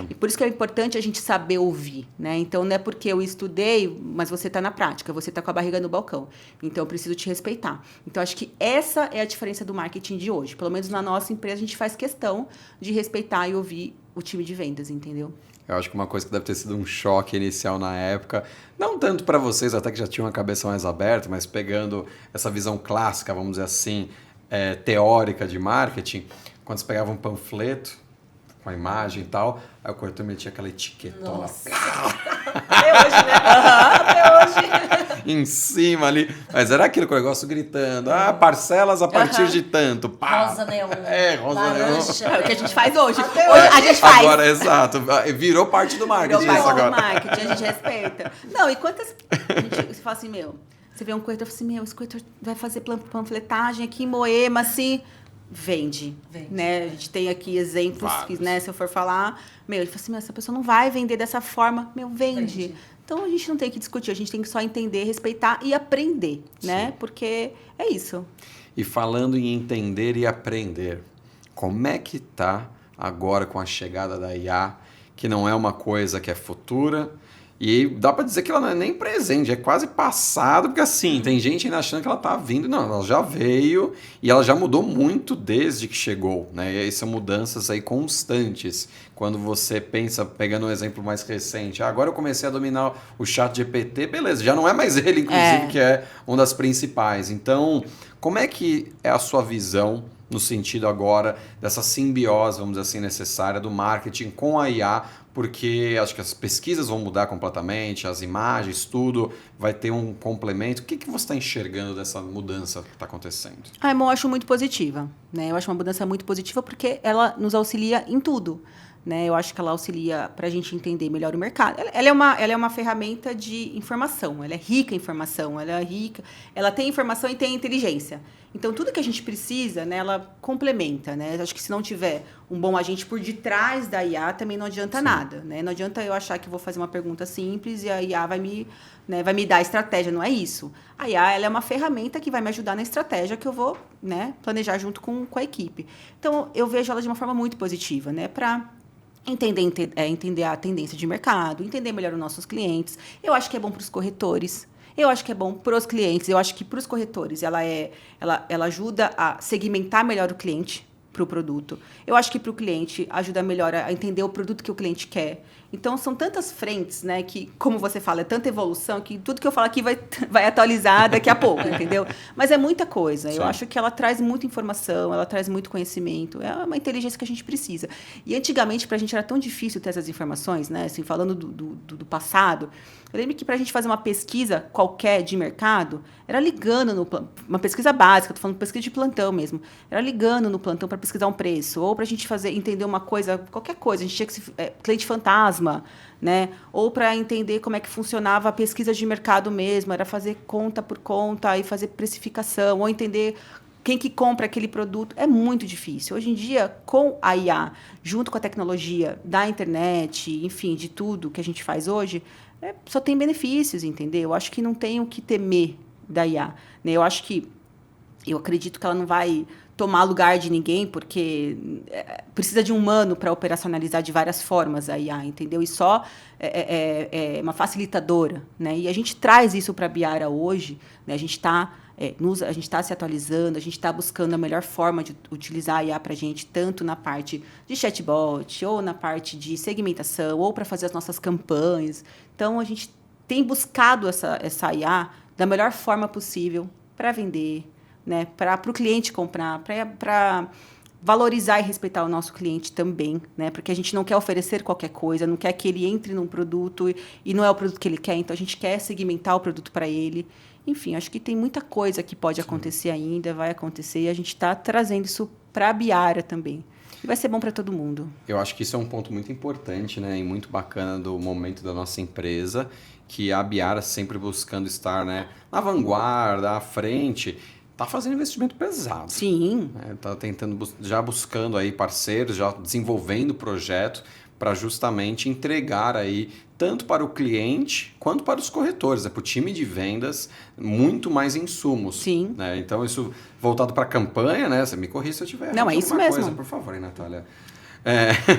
E por isso que é importante a gente saber ouvir, né? Então, não é porque eu estudei, mas você está na prática, você está com a barriga no balcão. Então, eu preciso te respeitar. Então, acho que essa é a diferença do marketing de hoje. Pelo menos na nossa empresa, a gente faz questão de respeitar e ouvir o time de vendas, entendeu? Eu acho que uma coisa que deve ter sido um choque inicial na época, não tanto para vocês, até que já tinham a cabeça mais aberta, mas pegando essa visão clássica, vamos dizer assim, teórica de marketing, quando você pegava um panfleto com a imagem e tal, aí o corretor metia aquela etiquetona. Nossa. Até hoje, né? Até hoje. Em cima ali. Mas era aquilo com o negócio gritando. Parcelas a partir de tanto. Pá. Rosa neon. Rosa laranja, neon. É o que a gente faz hoje. Até Hoje a gente faz. Agora, exato. Virou parte do marketing Virou isso parte do agora. marketing, a gente respeita. Não, e quantas... Você fala assim, você vê um corretor e fala assim, esse corretor vai fazer panfletagem aqui em Moema, assim... Vende. Né? A gente tem aqui exemplos que, né, se eu for falar, ele fala assim, essa pessoa não vai vender dessa forma, vende. Então, a gente não tem que discutir, a gente tem que só entender, respeitar e aprender, né? Porque é isso. E falando em entender e aprender, como é que tá agora com a chegada da IA, que não é uma coisa que é futura, e dá para dizer que ela não é nem presente, é quase passado, porque assim, tem gente ainda achando que ela tá vindo. Não, ela já veio e ela já mudou muito desde que chegou, né? E aí são mudanças aí constantes. Quando você pensa, pegando um exemplo mais recente, agora eu comecei a dominar o chat GPT, beleza, já não é mais ele, inclusive, que é uma das principais. Então, como é que é a sua visão no sentido agora dessa simbiose, vamos dizer assim, necessária do marketing com a IA, porque acho que as pesquisas vão mudar completamente, as imagens, tudo vai ter um complemento. O que você está enxergando dessa mudança que está acontecendo? Eu acho muito positiva, né? Eu acho uma mudança muito positiva porque ela nos auxilia em tudo. Né? Eu acho que ela auxilia para a gente entender melhor o mercado. Ela é uma ferramenta de informação, ela é rica em informação, ela tem informação e tem inteligência. Então, tudo que a gente precisa, né, ela complementa. Né? Acho que se não tiver um bom agente por detrás da IA, também não adianta nada. Né? Não adianta eu achar que eu vou fazer uma pergunta simples e a IA vai me dar a estratégia, não é isso. A IA ela é uma ferramenta que vai me ajudar na estratégia que eu vou, né, planejar junto com a equipe. Então, eu vejo ela de uma forma muito positiva, né, para entender a tendência de mercado, entender melhor os nossos clientes. Eu acho que é bom para os corretores, eu acho que é bom para os clientes, eu acho que para os corretores ela ajuda a segmentar melhor o cliente para o produto. Eu acho que para o cliente ajuda melhor a entender o produto que o cliente quer. Então, são tantas frentes, né, que, como você fala, é tanta evolução que tudo que eu falo aqui vai atualizar daqui a pouco, entendeu? Mas é muita coisa. Sim. Eu acho que ela traz muita informação, ela traz muito conhecimento. É uma inteligência que a gente precisa. E, antigamente, para a gente era tão difícil ter essas informações, né? Assim, falando do passado, Eu lembro que para a gente fazer uma pesquisa qualquer de mercado, era ligando uma pesquisa básica, estou falando pesquisa de plantão mesmo, era ligando no plantão para pesquisar um preço, ou para a gente entender uma coisa, qualquer coisa, a gente tinha que cliente fantasma, né? Ou para entender como é que funcionava a pesquisa de mercado mesmo, era fazer conta por conta e fazer precificação, ou entender quem que compra aquele produto. É muito difícil. Hoje em dia, com a IA, junto com a tecnologia da internet, enfim, de tudo que a gente faz hoje, só tem benefícios, entendeu? Eu acho que não tem o que temer da IA. Né? Eu acredito que ela não vai tomar lugar de ninguém, porque precisa de um humano para operacionalizar de várias formas a IA, entendeu? E só é uma facilitadora, né? E a gente traz isso para a Biara hoje, né? A gente está se atualizando, a gente está buscando a melhor forma de utilizar a IA para a gente, tanto na parte de chatbot, ou na parte de segmentação, ou para fazer as nossas campanhas. Então, a gente tem buscado essa IA da melhor forma possível para vender, né, para o cliente comprar, para valorizar e respeitar o nosso cliente também, né, porque a gente não quer oferecer qualquer coisa, não quer que ele entre num produto e não é o produto que ele quer, então a gente quer segmentar o produto para ele. Enfim, acho que tem muita coisa que pode acontecer ainda, vai acontecer, e a gente está trazendo isso para a Biara também. E vai ser bom para todo mundo. Eu acho que isso é um ponto muito importante, né, e muito bacana do momento da nossa empresa, que a Biara sempre buscando estar, né, na vanguarda, à frente. Está fazendo investimento pesado. Sim. Está tentando, já buscando aí parceiros, já desenvolvendo projeto para justamente entregar aí tanto para o cliente quanto para os corretores, para o time de vendas, muito mais insumos. Sim. Né? Então, isso voltado para a campanha, né? Você me corrija se eu tiver errado. Não, é isso mesmo. Coisa, por favor, hein, Natália?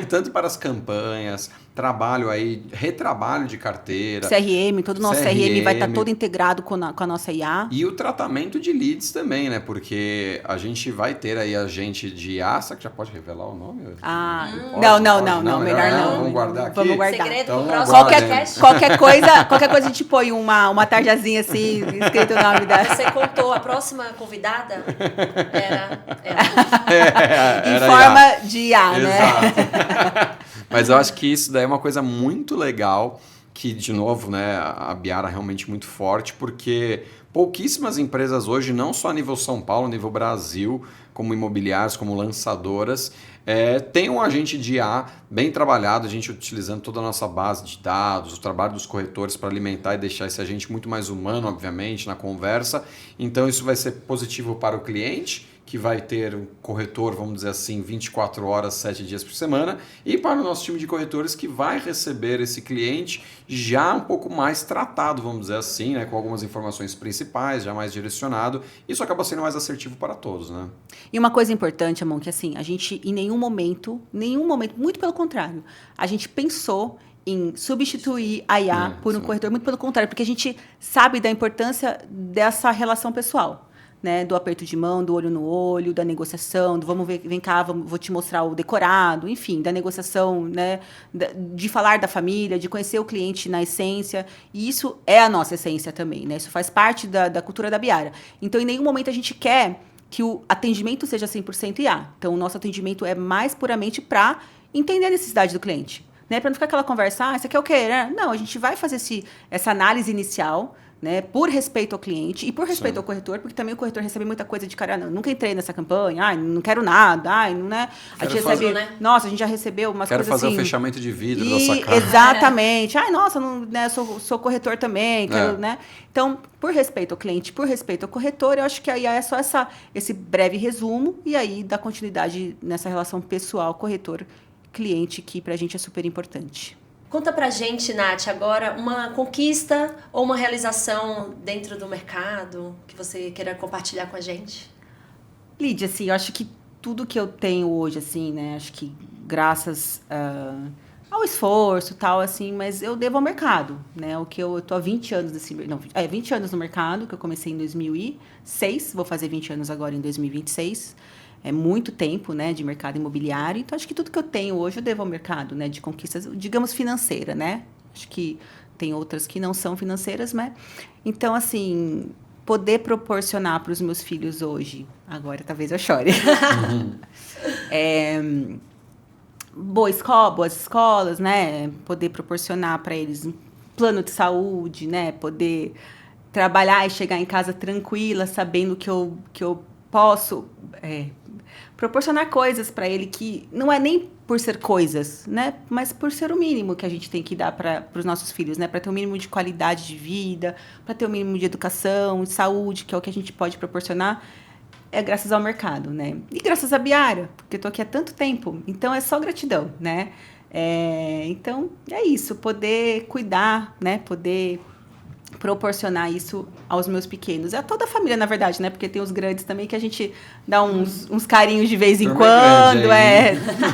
Tanto para as campanhas, trabalho aí, retrabalho de carteira. CRM, todo o nosso CRM vai estar todo integrado com a nossa IA. E o tratamento de leads também, né? Porque a gente vai ter aí agente de IA, que já pode revelar o nome? Não, melhor não. Vamos guardar aqui? Vamos guardar. Segredo Então, pro próximo qualquer coisa a gente põe uma tarjazinha assim, escrito o nome da... Você contou, a próxima convidada era em forma de IA, né? Exato. Mas eu acho que isso daí é uma coisa muito legal, que, de novo, né, a Biara é realmente muito forte, porque pouquíssimas empresas hoje, não só a nível São Paulo, a nível Brasil, como imobiliários, como lançadoras, tem um agente de IA bem trabalhado, a gente utilizando toda a nossa base de dados, o trabalho dos corretores para alimentar e deixar esse agente muito mais humano, obviamente, na conversa. Então, isso vai ser positivo para o cliente, que vai ter um corretor, vamos dizer assim, 24 horas, 7 dias por semana, e para o nosso time de corretores que vai receber esse cliente já um pouco mais tratado, vamos dizer assim, né, com algumas informações principais, já mais direcionado. Isso acaba sendo mais assertivo para todos, né? E uma coisa importante, Amon, que assim, a gente em nenhum momento, muito pelo contrário, a gente pensou em substituir a IA por um corretor, muito pelo contrário, porque a gente sabe da importância dessa relação pessoal. Né, do aperto de mão, do olho no olho, da negociação, do vamos ver, vem cá, vou te mostrar o decorado, enfim, da negociação, né, de falar da família, de conhecer o cliente na essência, e isso é a nossa essência também, né, isso faz parte da cultura da Biara. Então, em nenhum momento a gente quer que o atendimento seja 100% IA. Então, o nosso atendimento é mais puramente para entender a necessidade do cliente, né, para não ficar aquela conversa, isso aqui é o quê? Né? Não, a gente vai fazer essa análise inicial, né, por respeito ao cliente e por respeito ao corretor, porque também o corretor recebe muita coisa de cara, nunca entrei nessa campanha, não quero nada, não é. A gente recebe, nossa, a gente já recebeu umas coisas assim. Quero fazer o fechamento de vidro da sua casa. Exatamente. Nossa, né, sou corretor também, quero, né? Então, por respeito ao cliente, por respeito ao corretor, eu acho que aí é só esse breve resumo e aí dá continuidade nessa relação pessoal corretor-cliente que pra gente é super importante. Conta pra gente, Nath, agora uma conquista ou uma realização dentro do mercado que você queira compartilhar com a gente. Lídia, assim, eu acho que tudo que eu tenho hoje, assim, né, acho que graças ao esforço e tal, assim, mas eu devo ao mercado, né, o que eu tô há 20 anos 20 anos no mercado, que eu comecei em 2006, vou fazer 20 anos agora em 2026. É muito tempo, né, de mercado imobiliário. Então, acho que tudo que eu tenho hoje eu devo ao mercado, né, de conquistas, digamos, financeira, né? Acho que tem outras que não são financeiras, né? Então, assim, poder proporcionar para os meus filhos hoje, agora talvez eu chore, boas escolas, né? Poder proporcionar para eles plano de saúde, né? Poder trabalhar e chegar em casa tranquila, sabendo que eu posso proporcionar coisas para ele que não é nem por ser coisas, né? Mas por ser o mínimo que a gente tem que dar para os nossos filhos, né? Para ter o mínimo de qualidade de vida, para ter o mínimo de educação, de saúde, que é o que a gente pode proporcionar, é graças ao mercado, né? E graças à Biara, porque eu tô aqui há tanto tempo. Então, é só gratidão, né? Então, é isso. Poder cuidar, né? Poder proporcionar isso aos meus pequenos. É a toda a família, na verdade, né? Porque tem os grandes também que a gente dá uns carinhos de vez em quando.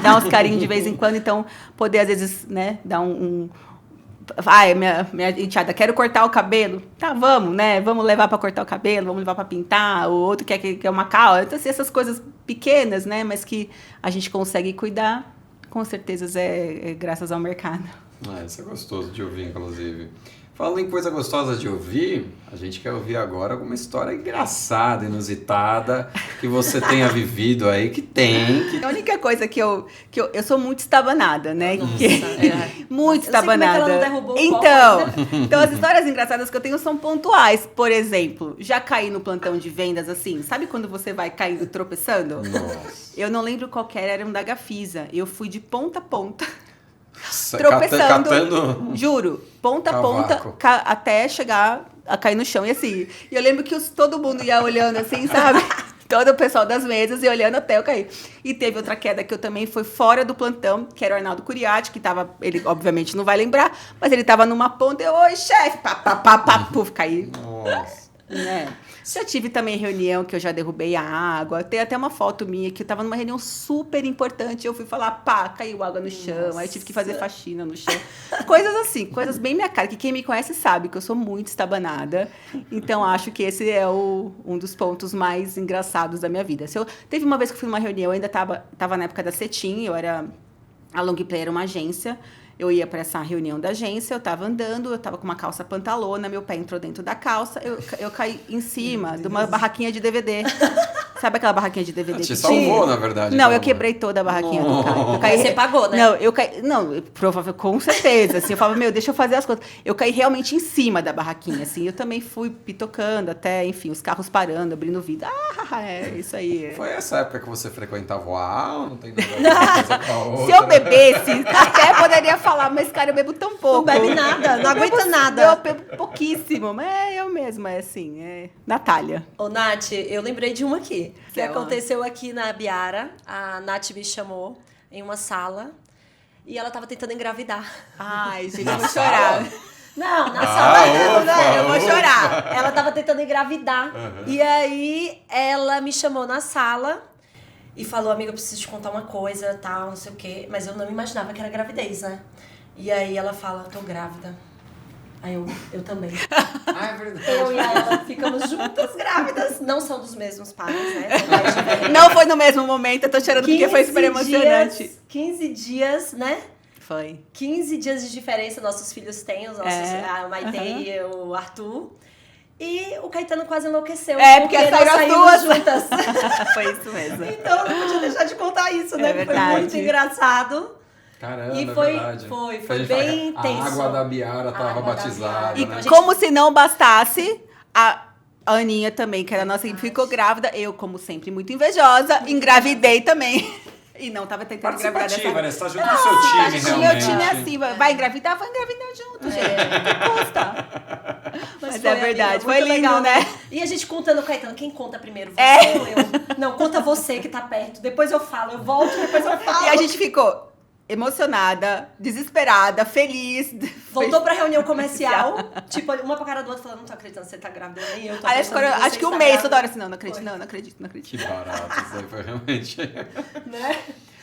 Dá uns carinhos de vez em quando. Então, poder, às vezes, né? Dar minha enteada, quero cortar o cabelo. Tá, vamos, né? Vamos levar para cortar o cabelo, vamos levar para pintar. O outro quer uma causa. Então, assim, essas coisas pequenas, né? Mas que a gente consegue cuidar, com certeza é graças ao mercado. Isso é gostoso de ouvir, inclusive. Falando em coisa gostosa de ouvir, a gente quer ouvir agora alguma história engraçada, inusitada, que você tenha vivido aí, que tem. A única coisa que eu sou muito estabanada, né? Nossa, muito eu sei como é que estabanada. ela não derrubou o Então as histórias engraçadas que eu tenho são pontuais. Por exemplo, já caí no plantão de vendas assim, sabe quando você vai caindo tropeçando? Nossa. Eu não lembro qual que era um da Gafisa. Eu fui de ponta a ponta. Nossa, Tropeçando, catando... juro, ponta a ponta, até chegar a cair no chão. E assim, eu lembro que todo mundo ia olhando assim, sabe? Todo o pessoal das mesas ia olhando até eu cair. E teve outra queda que eu também fui fora do plantão, que era o Arnaldo Curiati, que tava, ele obviamente não vai lembrar, mas ele tava numa ponta e eu, oi, chefe, puf, caí. Nossa. Né? Já tive também reunião que eu já derrubei a água. Tem até uma foto minha que eu tava numa reunião super importante. Eu fui falar, caiu água no chão. Nossa. Aí eu tive que fazer faxina no chão. Coisas assim, coisas bem minha cara. Que quem me conhece sabe que eu sou muito estabanada. Então, acho que esse é um dos pontos mais engraçados da minha vida. Teve uma vez que eu fui numa reunião, eu ainda tava na época da Cetim, eu era a Long Play, era uma agência. Eu ia para essa reunião da agência, eu tava andando, eu tava com uma calça pantalona, meu pé entrou dentro da calça, eu caí em cima de uma barraquinha de DVD. Sabe aquela barraquinha de DVD? Te salvou, na verdade. Não, eu quebrei toda a barraquinha do cara. Você pagou, né? Não, eu caí. Não, provavelmente, com certeza. Assim, eu falava, deixa eu fazer as contas. Eu caí realmente em cima da barraquinha, assim. Eu também fui pitocando até, enfim, os carros parando, abrindo vidro. É isso aí. Foi essa época que você frequentava o ou não tem nada com a outra? Se eu bebesse, até poderia falar, mas, cara, eu bebo tão pouco. Não bebe nada, não aguenta nada. Eu bebo pouquíssimo, mas eu mesma, Natália. Ô, Nath, eu lembrei de uma aqui. Que Ela. aconteceu aqui na Biara. A Nath me chamou em uma sala e ela tava tentando engravidar. Ai, gente, Na eu vou sala? chorar. Não, na sala não, ufa, né? Eu vou ufa. chorar. Ela tava tentando engravidar. Uhum. E aí ela me chamou na sala e falou, amiga, eu preciso te contar uma coisa, tal, não sei o quê. Mas eu não imaginava que era gravidez, né? E aí ela fala, tô grávida. Aí eu também. É verdade. Eu e ela ficamos juntas grávidas. Não são dos mesmos pais, né? São pais diferentes. Não foi no mesmo momento, eu tô chorando porque foi super emocionante. 15 dias, né? Foi. 15 dias de diferença nossos filhos têm, os nossos, a Maite Uhum. e o Arthur. E o Caetano quase enlouqueceu. Porque nós saíram as saímos duas juntas. Foi isso mesmo. Então eu não podia deixar de contar isso, né? Porque foi verdade. muito engraçado. Caramba, E é foi- verdade. foi A gente bem fala que tenso. A água da Biara A estava água da batizada, Biara. né? E Como se não bastasse, a Aninha também, que era a nossa, ficou grávida. Eu, como sempre, muito invejosa, engravidei também. E não tava tentando engravidar dessa Participativa, né? vez. Você tá junto com o seu time, Tinha, realmente. eu tinha assim, vai engravidar? Vou engravidar junto, gente. Que custa? Mas foi, é verdade, amiga, foi muito lindo, legal, né? E a gente contando o Caetano, quem conta primeiro? Você ou eu? Não, conta você que tá perto. Depois eu falo, eu volto, depois eu falo. E a gente ficou emocionada, desesperada, feliz. Voltou pra reunião comercial, tipo, uma pra cara do outro, falando, não tô acreditando, você tá grávida, nem eu tô Aí acreditando. acho que um mês toda hora assim, não acredito, Foi. não acredito, não acredito. Que barato, isso aí foi realmente... Né?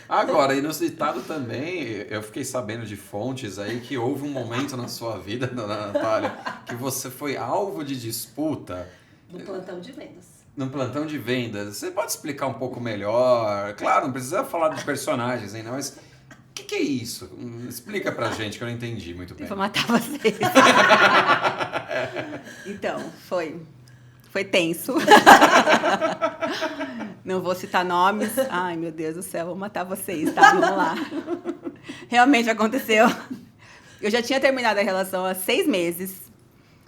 Agora, inusitado também, eu fiquei sabendo de fontes aí que houve um momento na sua vida, dona Natália, que você foi alvo de disputa No plantão de vendas. no plantão de vendas. Você pode explicar um pouco melhor? Claro, não precisa falar de personagens ainda, mas o que é isso? Explica pra gente que eu não entendi muito bem. Vou matar vocês. Então, foi tenso. Não vou citar nomes. Ai, meu Deus do céu, vou matar vocês, tá? Vamos lá. Realmente aconteceu. Eu já tinha terminado a relação há 6 meses.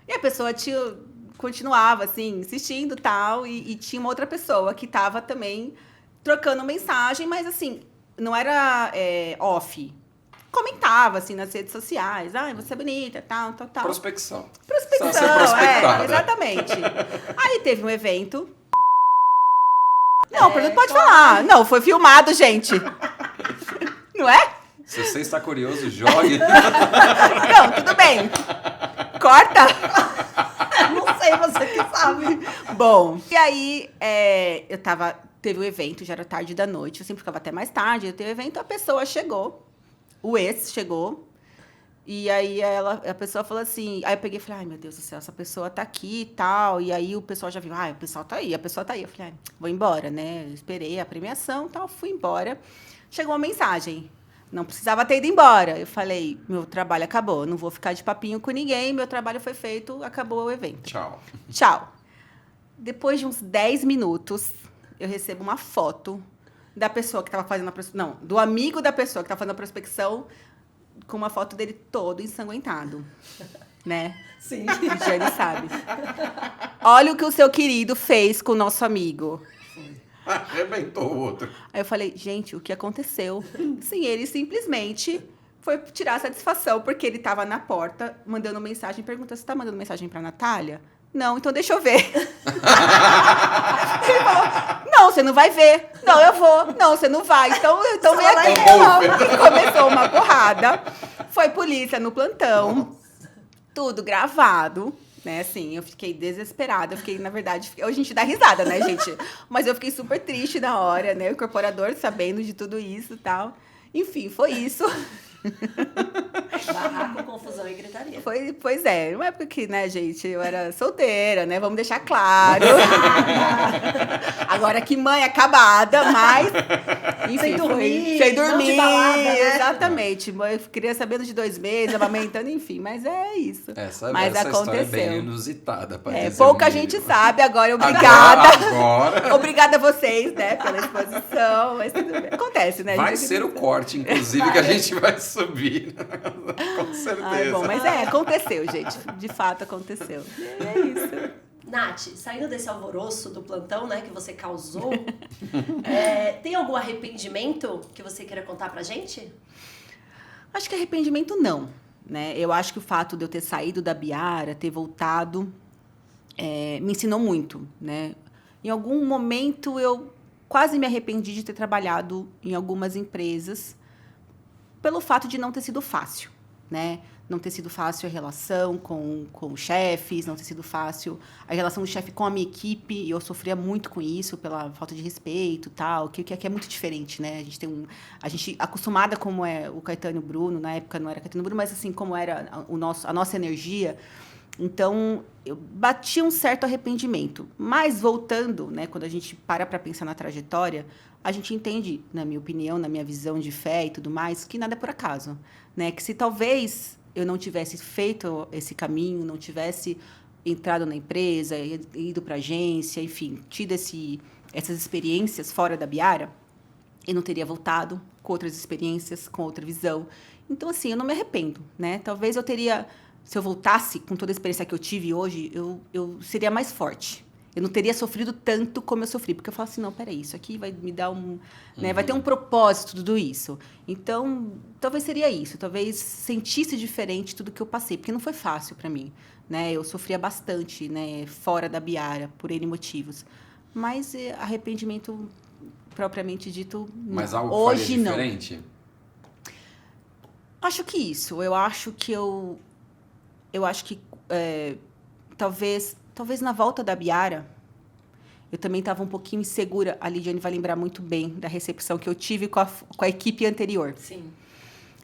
E a pessoa continuava, assim, insistindo e tal. E tinha uma outra pessoa que tava também trocando mensagem, mas, assim, não era off. Comentava, assim, nas redes sociais. Ai, você é bonita, tal. Prospecção. Prospecção, Só ser prospectada. exatamente. Aí teve um evento. Não, o produto pode falar. Não, foi filmado, gente. Não é? Se você está curioso, jogue. Não, tudo bem. Corta. Não sei, você que sabe. Bom, e aí teve o evento, já era tarde da noite, eu sempre ficava até mais tarde, teve o evento, a pessoa chegou, o ex chegou, e aí a pessoa falou assim, aí eu peguei e falei, ai meu Deus do céu, essa pessoa tá aqui e tal, e aí o pessoal já viu, o pessoal tá aí, a pessoa tá aí, eu falei, vou embora, né, eu esperei a premiação e tal, fui embora, chegou uma mensagem, não precisava ter ido embora, eu falei, meu trabalho acabou, não vou ficar de papinho com ninguém, meu trabalho foi feito, acabou o evento. Tchau. Depois de uns 10 minutos, eu recebo uma foto da pessoa que estava fazendo a prospecção. Não, do amigo da pessoa que estava fazendo a prospecção, com uma foto dele todo ensanguentado. Né? Sim. Já ele sabe. Olha o que o seu querido fez com o nosso amigo. Arrebentou o outro. Aí eu falei, gente, o que aconteceu? Sim, ele simplesmente foi tirar satisfação, porque ele estava na porta, mandando mensagem, perguntando, você está mandando mensagem para a Natália? Não, então deixa eu ver. Ele falou, não, você não vai ver. Não, eu vou. Não, você não vai. Então vem aqui. E começou uma porrada. Foi polícia no plantão. Nossa. Tudo gravado. Né, assim, eu fiquei desesperada. Eu fiquei, na verdade, hoje a gente dá risada, né, gente? Mas eu fiquei super triste na hora, né? O incorporador sabendo de tudo isso e tal. Enfim, foi isso. Barraco, confusão e gritaria. Pois é, uma época que, né, gente, eu era solteira, né? Vamos deixar claro. Agora que mãe acabada, mas... Enfim, sem dormir. Sem dormir, não de balada, né? Exatamente. Criança menos de 2 meses, amamentando, enfim. Mas é isso. Mas essa aconteceu. história é bem inusitada. Pouca gente sabe, agora obrigada. Agora. Obrigada a vocês, né, pela exposição. Mas tudo bem. Acontece, né? Vai ser o corte, inclusive, que a gente vai subir. Com certeza. Bom, mas aconteceu, gente. De fato, aconteceu. É isso. Nath, saindo desse alvoroço do plantão, né, que você causou, tem algum arrependimento que você queira contar pra gente? Acho que arrependimento não, né? Eu acho que o fato de eu ter saído da Biara, ter voltado, me ensinou muito, né? Em algum momento eu quase me arrependi de ter trabalhado em algumas empresas pelo fato de não ter sido fácil, né? Não ter sido fácil a relação com chefes, não ter sido fácil a relação do chefe com a minha equipe, e eu sofria muito com isso, pela falta de respeito e tal, que é muito diferente, né? A gente acostumada como é o Caetano e o Bruno, na época não era Caetano e Bruno, mas assim, como era a nossa energia. Então, eu bati um certo arrependimento. Mas, voltando, né, quando a gente para pensar na trajetória, a gente entende, na minha opinião, na minha visão de fé e tudo mais, que nada é por acaso, né? Que se talvez eu não tivesse feito esse caminho, não tivesse entrado na empresa, ido para a agência, enfim, tido essas experiências fora da Biara, eu não teria voltado com outras experiências, com outra visão. Então, assim, eu não me arrependo, né? Talvez eu teria, se eu voltasse com toda a experiência que eu tive hoje, eu seria mais forte. Eu não teria sofrido tanto como eu sofri, porque eu falo assim, não, peraí, isso aqui vai me dar né, vai ter um propósito tudo isso. Então, talvez seria isso, talvez sentisse diferente tudo que eu passei, porque não foi fácil para mim, né? Eu sofria bastante, né, fora da Biara, por N motivos. Mas arrependimento propriamente dito, não. Mas algo hoje faria não. diferente? Acho que isso. Eu acho que talvez na volta da Biara, eu também estava um pouquinho insegura. A Lidiane vai lembrar muito bem da recepção que eu tive com a equipe anterior. Sim.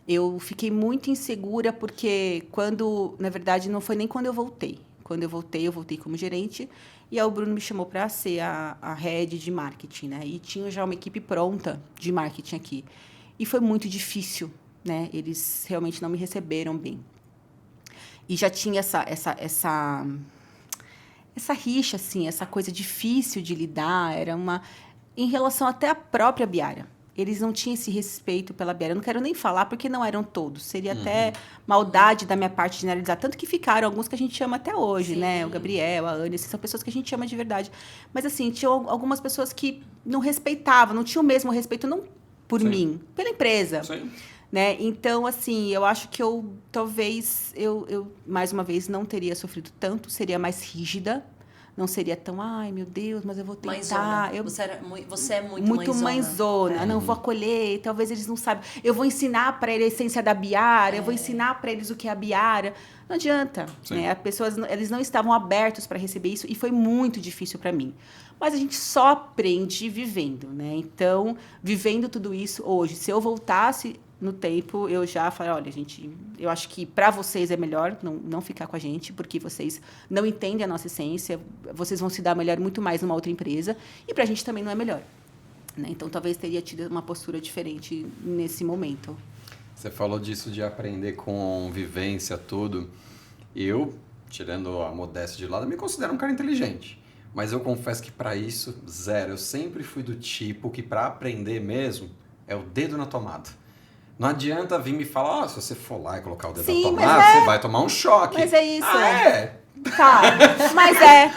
Eu fiquei muito insegura porque na verdade, não foi nem quando eu voltei. Quando eu voltei como gerente e aí o Bruno me chamou para ser a head de marketing, né? E tinha já uma equipe pronta de marketing aqui. E foi muito difícil, né? Eles realmente não me receberam bem. E já tinha essa rixa, assim, essa coisa difícil de lidar, em relação até à própria Biara. eles não tinham esse respeito pela Biara. Eu não quero nem falar, porque não eram todos. Seria até maldade da minha parte generalizar. Tanto que ficaram alguns que a gente ama até hoje, Sim. né? O Gabriel, a Anne, são pessoas que a gente ama de verdade. Mas, assim, tinham algumas pessoas que não respeitavam, não tinham o mesmo respeito, não por mim, pela empresa. Sim. Né? Então, assim, eu acho que talvez, mais uma vez, não teria sofrido tanto, seria mais rígida, não seria tão, ai, meu Deus, mas eu vou tentar. Mãezona. Você é muito mãezona. Não, vou acolher, talvez eles não saibam. Eu vou ensinar para eles a essência da Biara, eu vou ensinar para eles o que é a Biara. Não adianta, né? As pessoas, eles não estavam abertos para receber isso e foi muito difícil para mim. Mas a gente só aprende vivendo, né? Então, vivendo tudo isso hoje, se eu voltasse no tempo, eu já falei, olha, gente, eu acho que para vocês é melhor não ficar com a gente, porque vocês não entendem a nossa essência, vocês vão se dar melhor muito mais numa outra empresa, e para a gente também não é melhor. Né? Então, talvez teria tido uma postura diferente nesse momento. Você falou disso de aprender com vivência, tudo. Eu, tirando a modéstia de lado, me considero um cara inteligente. Mas eu confesso que para isso, zero. Eu sempre fui do tipo que para aprender mesmo, é o dedo na tomada. Não adianta vir me falar, se você for lá e colocar o dedo na tomada, você vai tomar um choque. Mas é isso. Ah, é? Tá, mas é.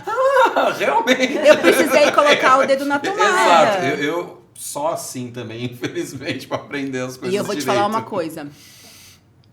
Realmente. Eu precisei colocar o dedo na tomada. Exato. Eu só assim também, infelizmente, para aprender as coisas E eu vou te direito. falar uma coisa.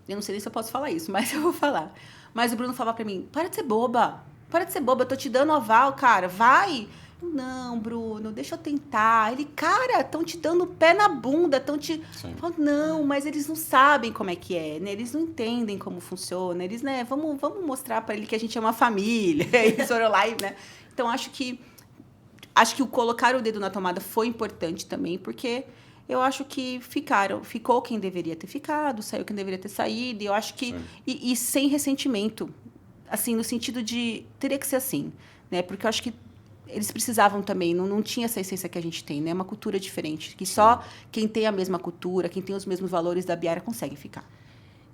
Eu não sei nem se eu posso falar isso, mas eu vou falar. Mas o Bruno falava pra mim, para de ser boba. Para de ser boba, eu tô te dando aval, cara. Vai. Não, Bruno, deixa eu tentar. Ele, cara, estão te dando o pé na bunda, estão te... Eu falo, não, mas eles não sabem como é que é, né? Eles não entendem como funciona. Eles, né, vamos mostrar para ele que a gente é uma família. Eles foram lá, né? Então, acho que o colocar o dedo na tomada foi importante também, porque eu acho que ficou quem deveria ter ficado, saiu quem deveria ter saído, e eu acho que... E sem ressentimento, assim, no sentido de... Teria que ser assim, né? Porque eu acho que eles precisavam também, não tinha essa essência que a gente tem, né? Uma cultura diferente, que só quem tem a mesma cultura, quem tem os mesmos valores da Biara consegue ficar.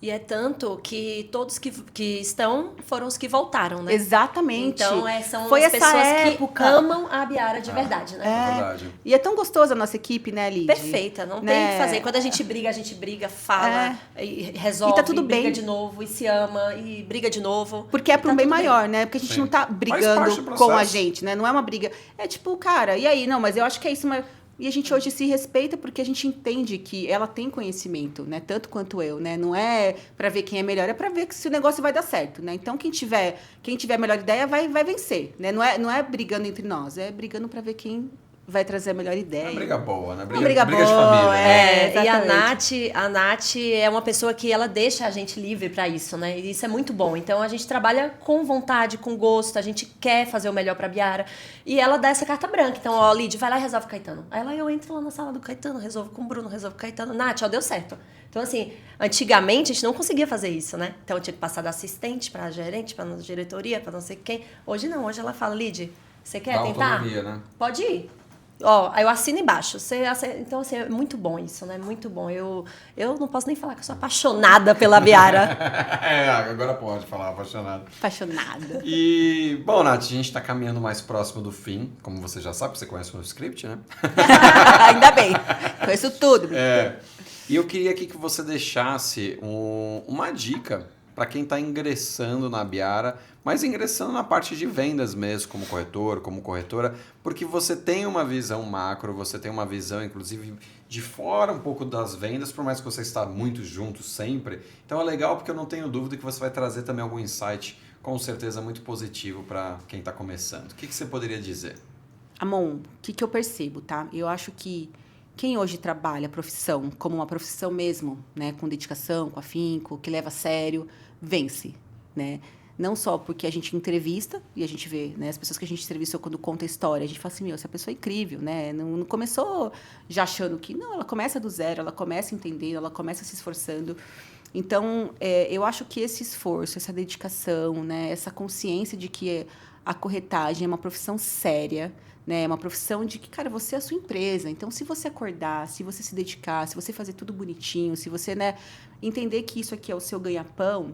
E é tanto que todos que estão foram os que voltaram, né? Exatamente. Então, são Foi as pessoas época que amam a Biara de verdade, né? É verdade. E é tão gostoso a nossa equipe, né, Lid? Perfeita, não tem o que fazer. Quando a gente briga, fala, e resolve, e tá tudo briga bem. de novo, e se ama, e briga de novo. Porque é pro tá bem tudo maior, né? Porque a gente não tá Faz brigando parte do com a processo. gente, né? Não é uma briga. É tipo, cara, e aí? Não, mas eu acho que é isso, mas... E a gente hoje se respeita porque a gente entende que ela tem conhecimento, né? Tanto quanto eu, né? Não é para ver quem é melhor, é para ver se o negócio vai dar certo, né? Então, quem tiver a melhor ideia vai vencer, né? Não é brigando entre nós, é brigando para ver quem vai trazer a melhor ideia. É uma briga boa, né? Uma briga de boa, família. Né? E exatamente. a Nath é uma pessoa que ela deixa a gente livre para isso, né? E isso é muito bom. Então a gente trabalha com vontade, com gosto, a gente quer fazer o melhor pra Biara. E ela dá essa carta branca. Então, ó, Lid, vai lá e resolve com o Caetano. Aí lá eu entro lá na sala do Caetano, resolvo com o Bruno, resolvo com o Caetano. Nath, ó, deu certo. Então, assim, antigamente a gente não conseguia fazer isso, né? Então eu tinha que passar da assistente pra gerente, pra diretoria, pra não sei quem. Hoje não, hoje ela fala, Lid, você quer Dá tentar? autonomia, né? Pode ir. Ó, aí eu assino embaixo. Então, assim, é muito bom isso, né? Muito bom. Eu não posso nem falar que eu sou apaixonada pela Biara. Agora pode falar apaixonado. Apaixonada. E, bom, Nath, a gente tá caminhando mais próximo do fim. Como você já sabe, você conhece o meu script, né? Ainda bem. Conheço tudo. E eu queria aqui que você deixasse uma dica para quem está ingressando na Biara, mas ingressando na parte de vendas mesmo, como corretor, como corretora, porque você tem uma visão macro, você tem uma visão, inclusive, de fora um pouco das vendas, por mais que você está muito junto sempre. Então é legal porque eu não tenho dúvida que você vai trazer também algum insight, com certeza, muito positivo para quem está começando. O que você poderia dizer? Amon, o que eu percebo, tá? Eu acho que quem hoje trabalha a profissão como uma profissão mesmo, né, com dedicação, com afinco, que leva a sério, vence, né? Não só porque a gente entrevista e a gente vê, né, as pessoas que a gente entrevistou quando conta a história, a gente fala assim, essa pessoa é incrível, né? Não começou já achando que... Não, ela começa do zero, ela começa entendendo, ela começa se esforçando. Então, eu acho que esse esforço, essa dedicação, né, essa consciência de que a corretagem é uma profissão séria, né? É uma profissão de que, cara, você é a sua empresa. Então, se você acordar, se você se dedicar, se você fazer tudo bonitinho, se você, né, entender que isso aqui é o seu ganha-pão,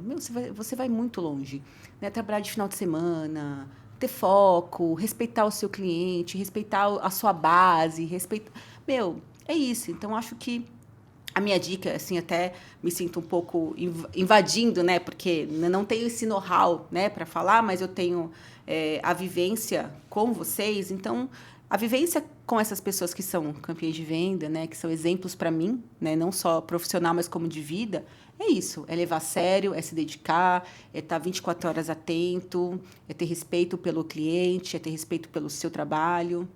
você vai muito longe. Né? Trabalhar de final de semana, ter foco, respeitar o seu cliente, respeitar a sua base, é isso. Então, acho que a minha dica, assim, até me sinto um pouco invadindo, né? Porque não tenho esse know-how, né, para falar, mas eu tenho a vivência com vocês. Então, a vivência com essas pessoas que são campeãs de venda, né, que são exemplos para mim, né, não só profissional, mas como de vida, é isso. É levar a sério, é se dedicar, é estar 24 horas atento, é ter respeito pelo cliente, é ter respeito pelo seu trabalho.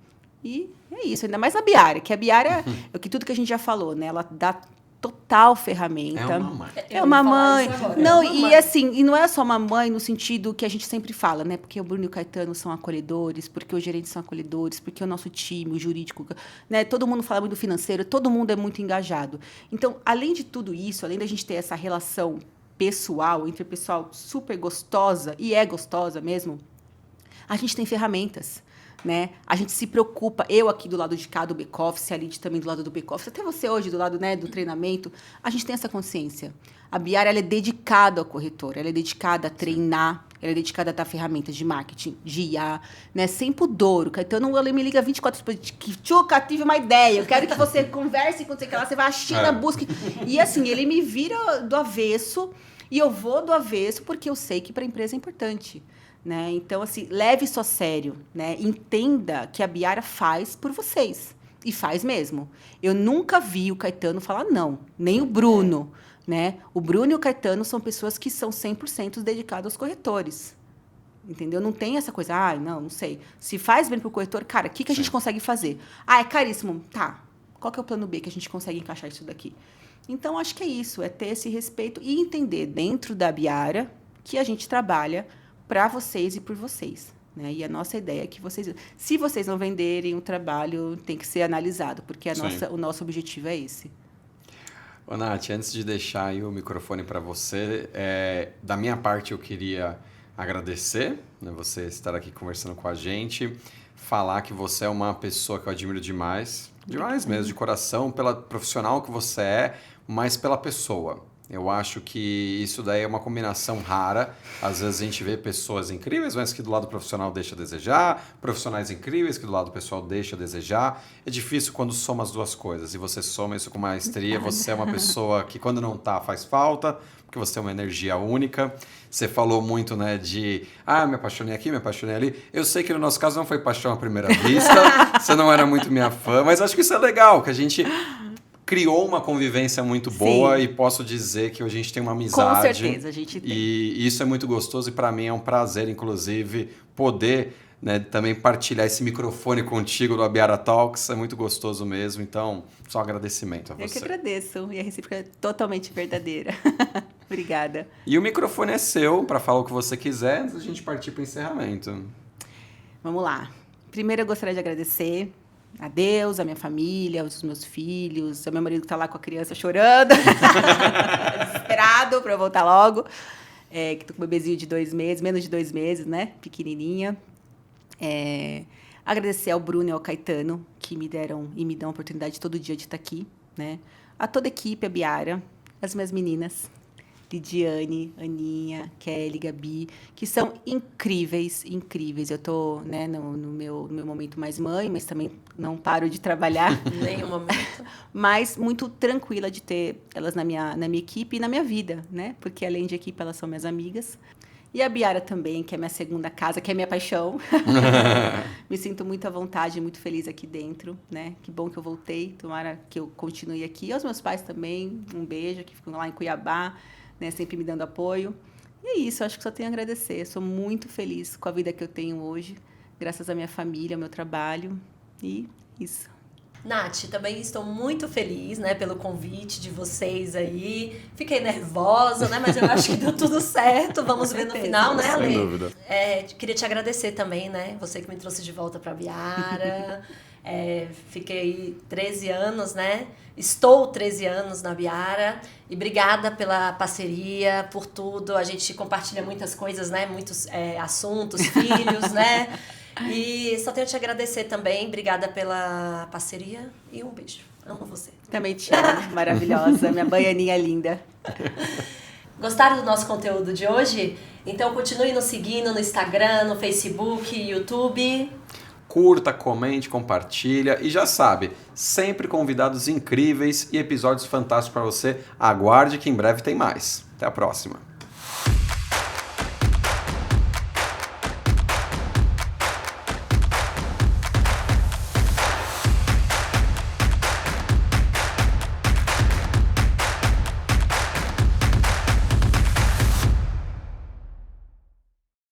E é isso, ainda mais a Biara, que a Biara é que tudo que a gente já falou, né? Ela dá total ferramenta. É uma mãe. É uma mãe. Não, É uma e mãe. assim, e não é só uma mãe no sentido que a gente sempre fala, né? Porque o Bruno e o Caetano são acolhedores, porque os gerentes são acolhedores, porque o nosso time, o jurídico, né? Todo mundo fala muito do financeiro, todo mundo é muito engajado. Então, além de tudo isso, além da gente ter essa relação pessoal, interpessoal super gostosa, e é gostosa mesmo, a gente tem ferramentas. Né? A gente se preocupa, eu aqui do lado de cá do back-office, a Lid também do lado do back-office, até você hoje do lado, né, do treinamento, a gente tem essa consciência. A Biara, ela é dedicada ao corretor, ela é dedicada a treinar, ela é dedicada a dar ferramentas de marketing, de IA, né, sem pudor. O Caetano, ele me liga 24 horas, Tchuca, tive uma ideia, eu quero que você converse com você, que lá você vai à China, busque. E assim, ele me vira do avesso, e eu vou do avesso porque eu sei que para a empresa é importante. Né? Então, assim, leve isso a sério, né? Entenda que a Biara faz por vocês. E faz mesmo. Eu nunca vi o Caetano falar não, nem o Bruno. Né? O Bruno e o Caetano são pessoas que são 100% dedicadas aos corretores. Entendeu? Não tem essa coisa, não sei. Se faz bem para o corretor, cara, o que a gente consegue fazer? É caríssimo. Tá. Qual que é o plano B que a gente consegue encaixar isso daqui? Então, acho que é isso. É ter esse respeito e entender dentro da Biara que a gente trabalha para vocês e por vocês. Né? E a nossa ideia é que vocês... Se vocês não venderem, o trabalho tem que ser analisado, porque o nosso objetivo é esse. Ô, Nath, antes de deixar aí o microfone para você, da minha parte eu queria agradecer, né, você estar aqui conversando com a gente, falar que você é uma pessoa que eu admiro demais mesmo, de coração, pela profissional que você é, mas pela pessoa. Eu acho que isso daí é uma combinação rara. Às vezes a gente vê pessoas incríveis, mas que do lado profissional deixa a desejar, profissionais incríveis que do lado pessoal deixa a desejar. É difícil quando soma as duas coisas, e você soma isso com maestria. Você é uma pessoa que quando não tá faz falta, porque você tem uma energia única. Você falou muito, né, de me apaixonei aqui, me apaixonei ali. Eu sei que no nosso caso não foi paixão à primeira vista, você não era muito minha fã, mas acho que isso é legal, que a gente criou uma convivência muito boa. Sim. E posso dizer que a gente tem uma amizade. Com certeza, a gente tem. E isso é muito gostoso e para mim é um prazer, inclusive, poder, né, também partilhar esse microfone contigo do Abiara Talks. É muito gostoso mesmo, então só agradecimento a você. Eu que agradeço e a recíproca é totalmente verdadeira. Obrigada. E o microfone é seu para falar o que você quiser antes da gente partir para o encerramento. Vamos lá. Primeiro eu gostaria de agradecer a Deus, a minha família, os meus filhos, ao meu marido que está lá com a criança chorando, desesperado para eu voltar logo, que estou com um bebezinho de 2 meses, menos de 2 meses, né, pequenininha. Agradecer ao Bruno e ao Caetano, que me deram e me dão a oportunidade todo dia de estar aqui, né, a toda a equipe, a Biara, as minhas meninas, Lidiane, Aninha, Kelly, Gabi, que são incríveis, incríveis. Eu estou, né, no meu momento mais mãe, mas também não paro de trabalhar. Nenhum momento. Mas muito tranquila de ter elas na minha equipe e na minha vida, né? Porque além de equipe, elas são minhas amigas. E a Biara também, que é minha segunda casa, que é minha paixão. Me sinto muito à vontade, muito feliz aqui dentro, né? Que bom que eu voltei, tomara que eu continue aqui. E aos meus pais também, um beijo, que ficam lá em Cuiabá, né, sempre me dando apoio. E é isso, eu acho que só tenho a agradecer. Eu sou muito feliz com a vida que eu tenho hoje, graças à minha família, ao meu trabalho. E isso. Nath, também estou muito feliz, né, pelo convite de vocês aí. Fiquei nervosa, né, mas eu acho que deu tudo certo. Vamos ver no final, né, Ale? Sem dúvida. Queria te agradecer também, né, você que me trouxe de volta para a Biara. Fiquei 13 anos, né? Estou 13 anos na Biara. E obrigada pela parceria, por tudo. A gente compartilha muitas coisas, né? Muitos assuntos, filhos, né? E só tenho a te agradecer também. Obrigada pela parceria e um beijo. Amo você. Também te amo, maravilhosa. Minha baianinha linda. Gostaram do nosso conteúdo de hoje? Então continue nos seguindo no Instagram, no Facebook, YouTube. curta, comente, compartilha e já sabe, sempre convidados incríveis e episódios fantásticos para você. Aguarde que em breve tem mais. Até a próxima.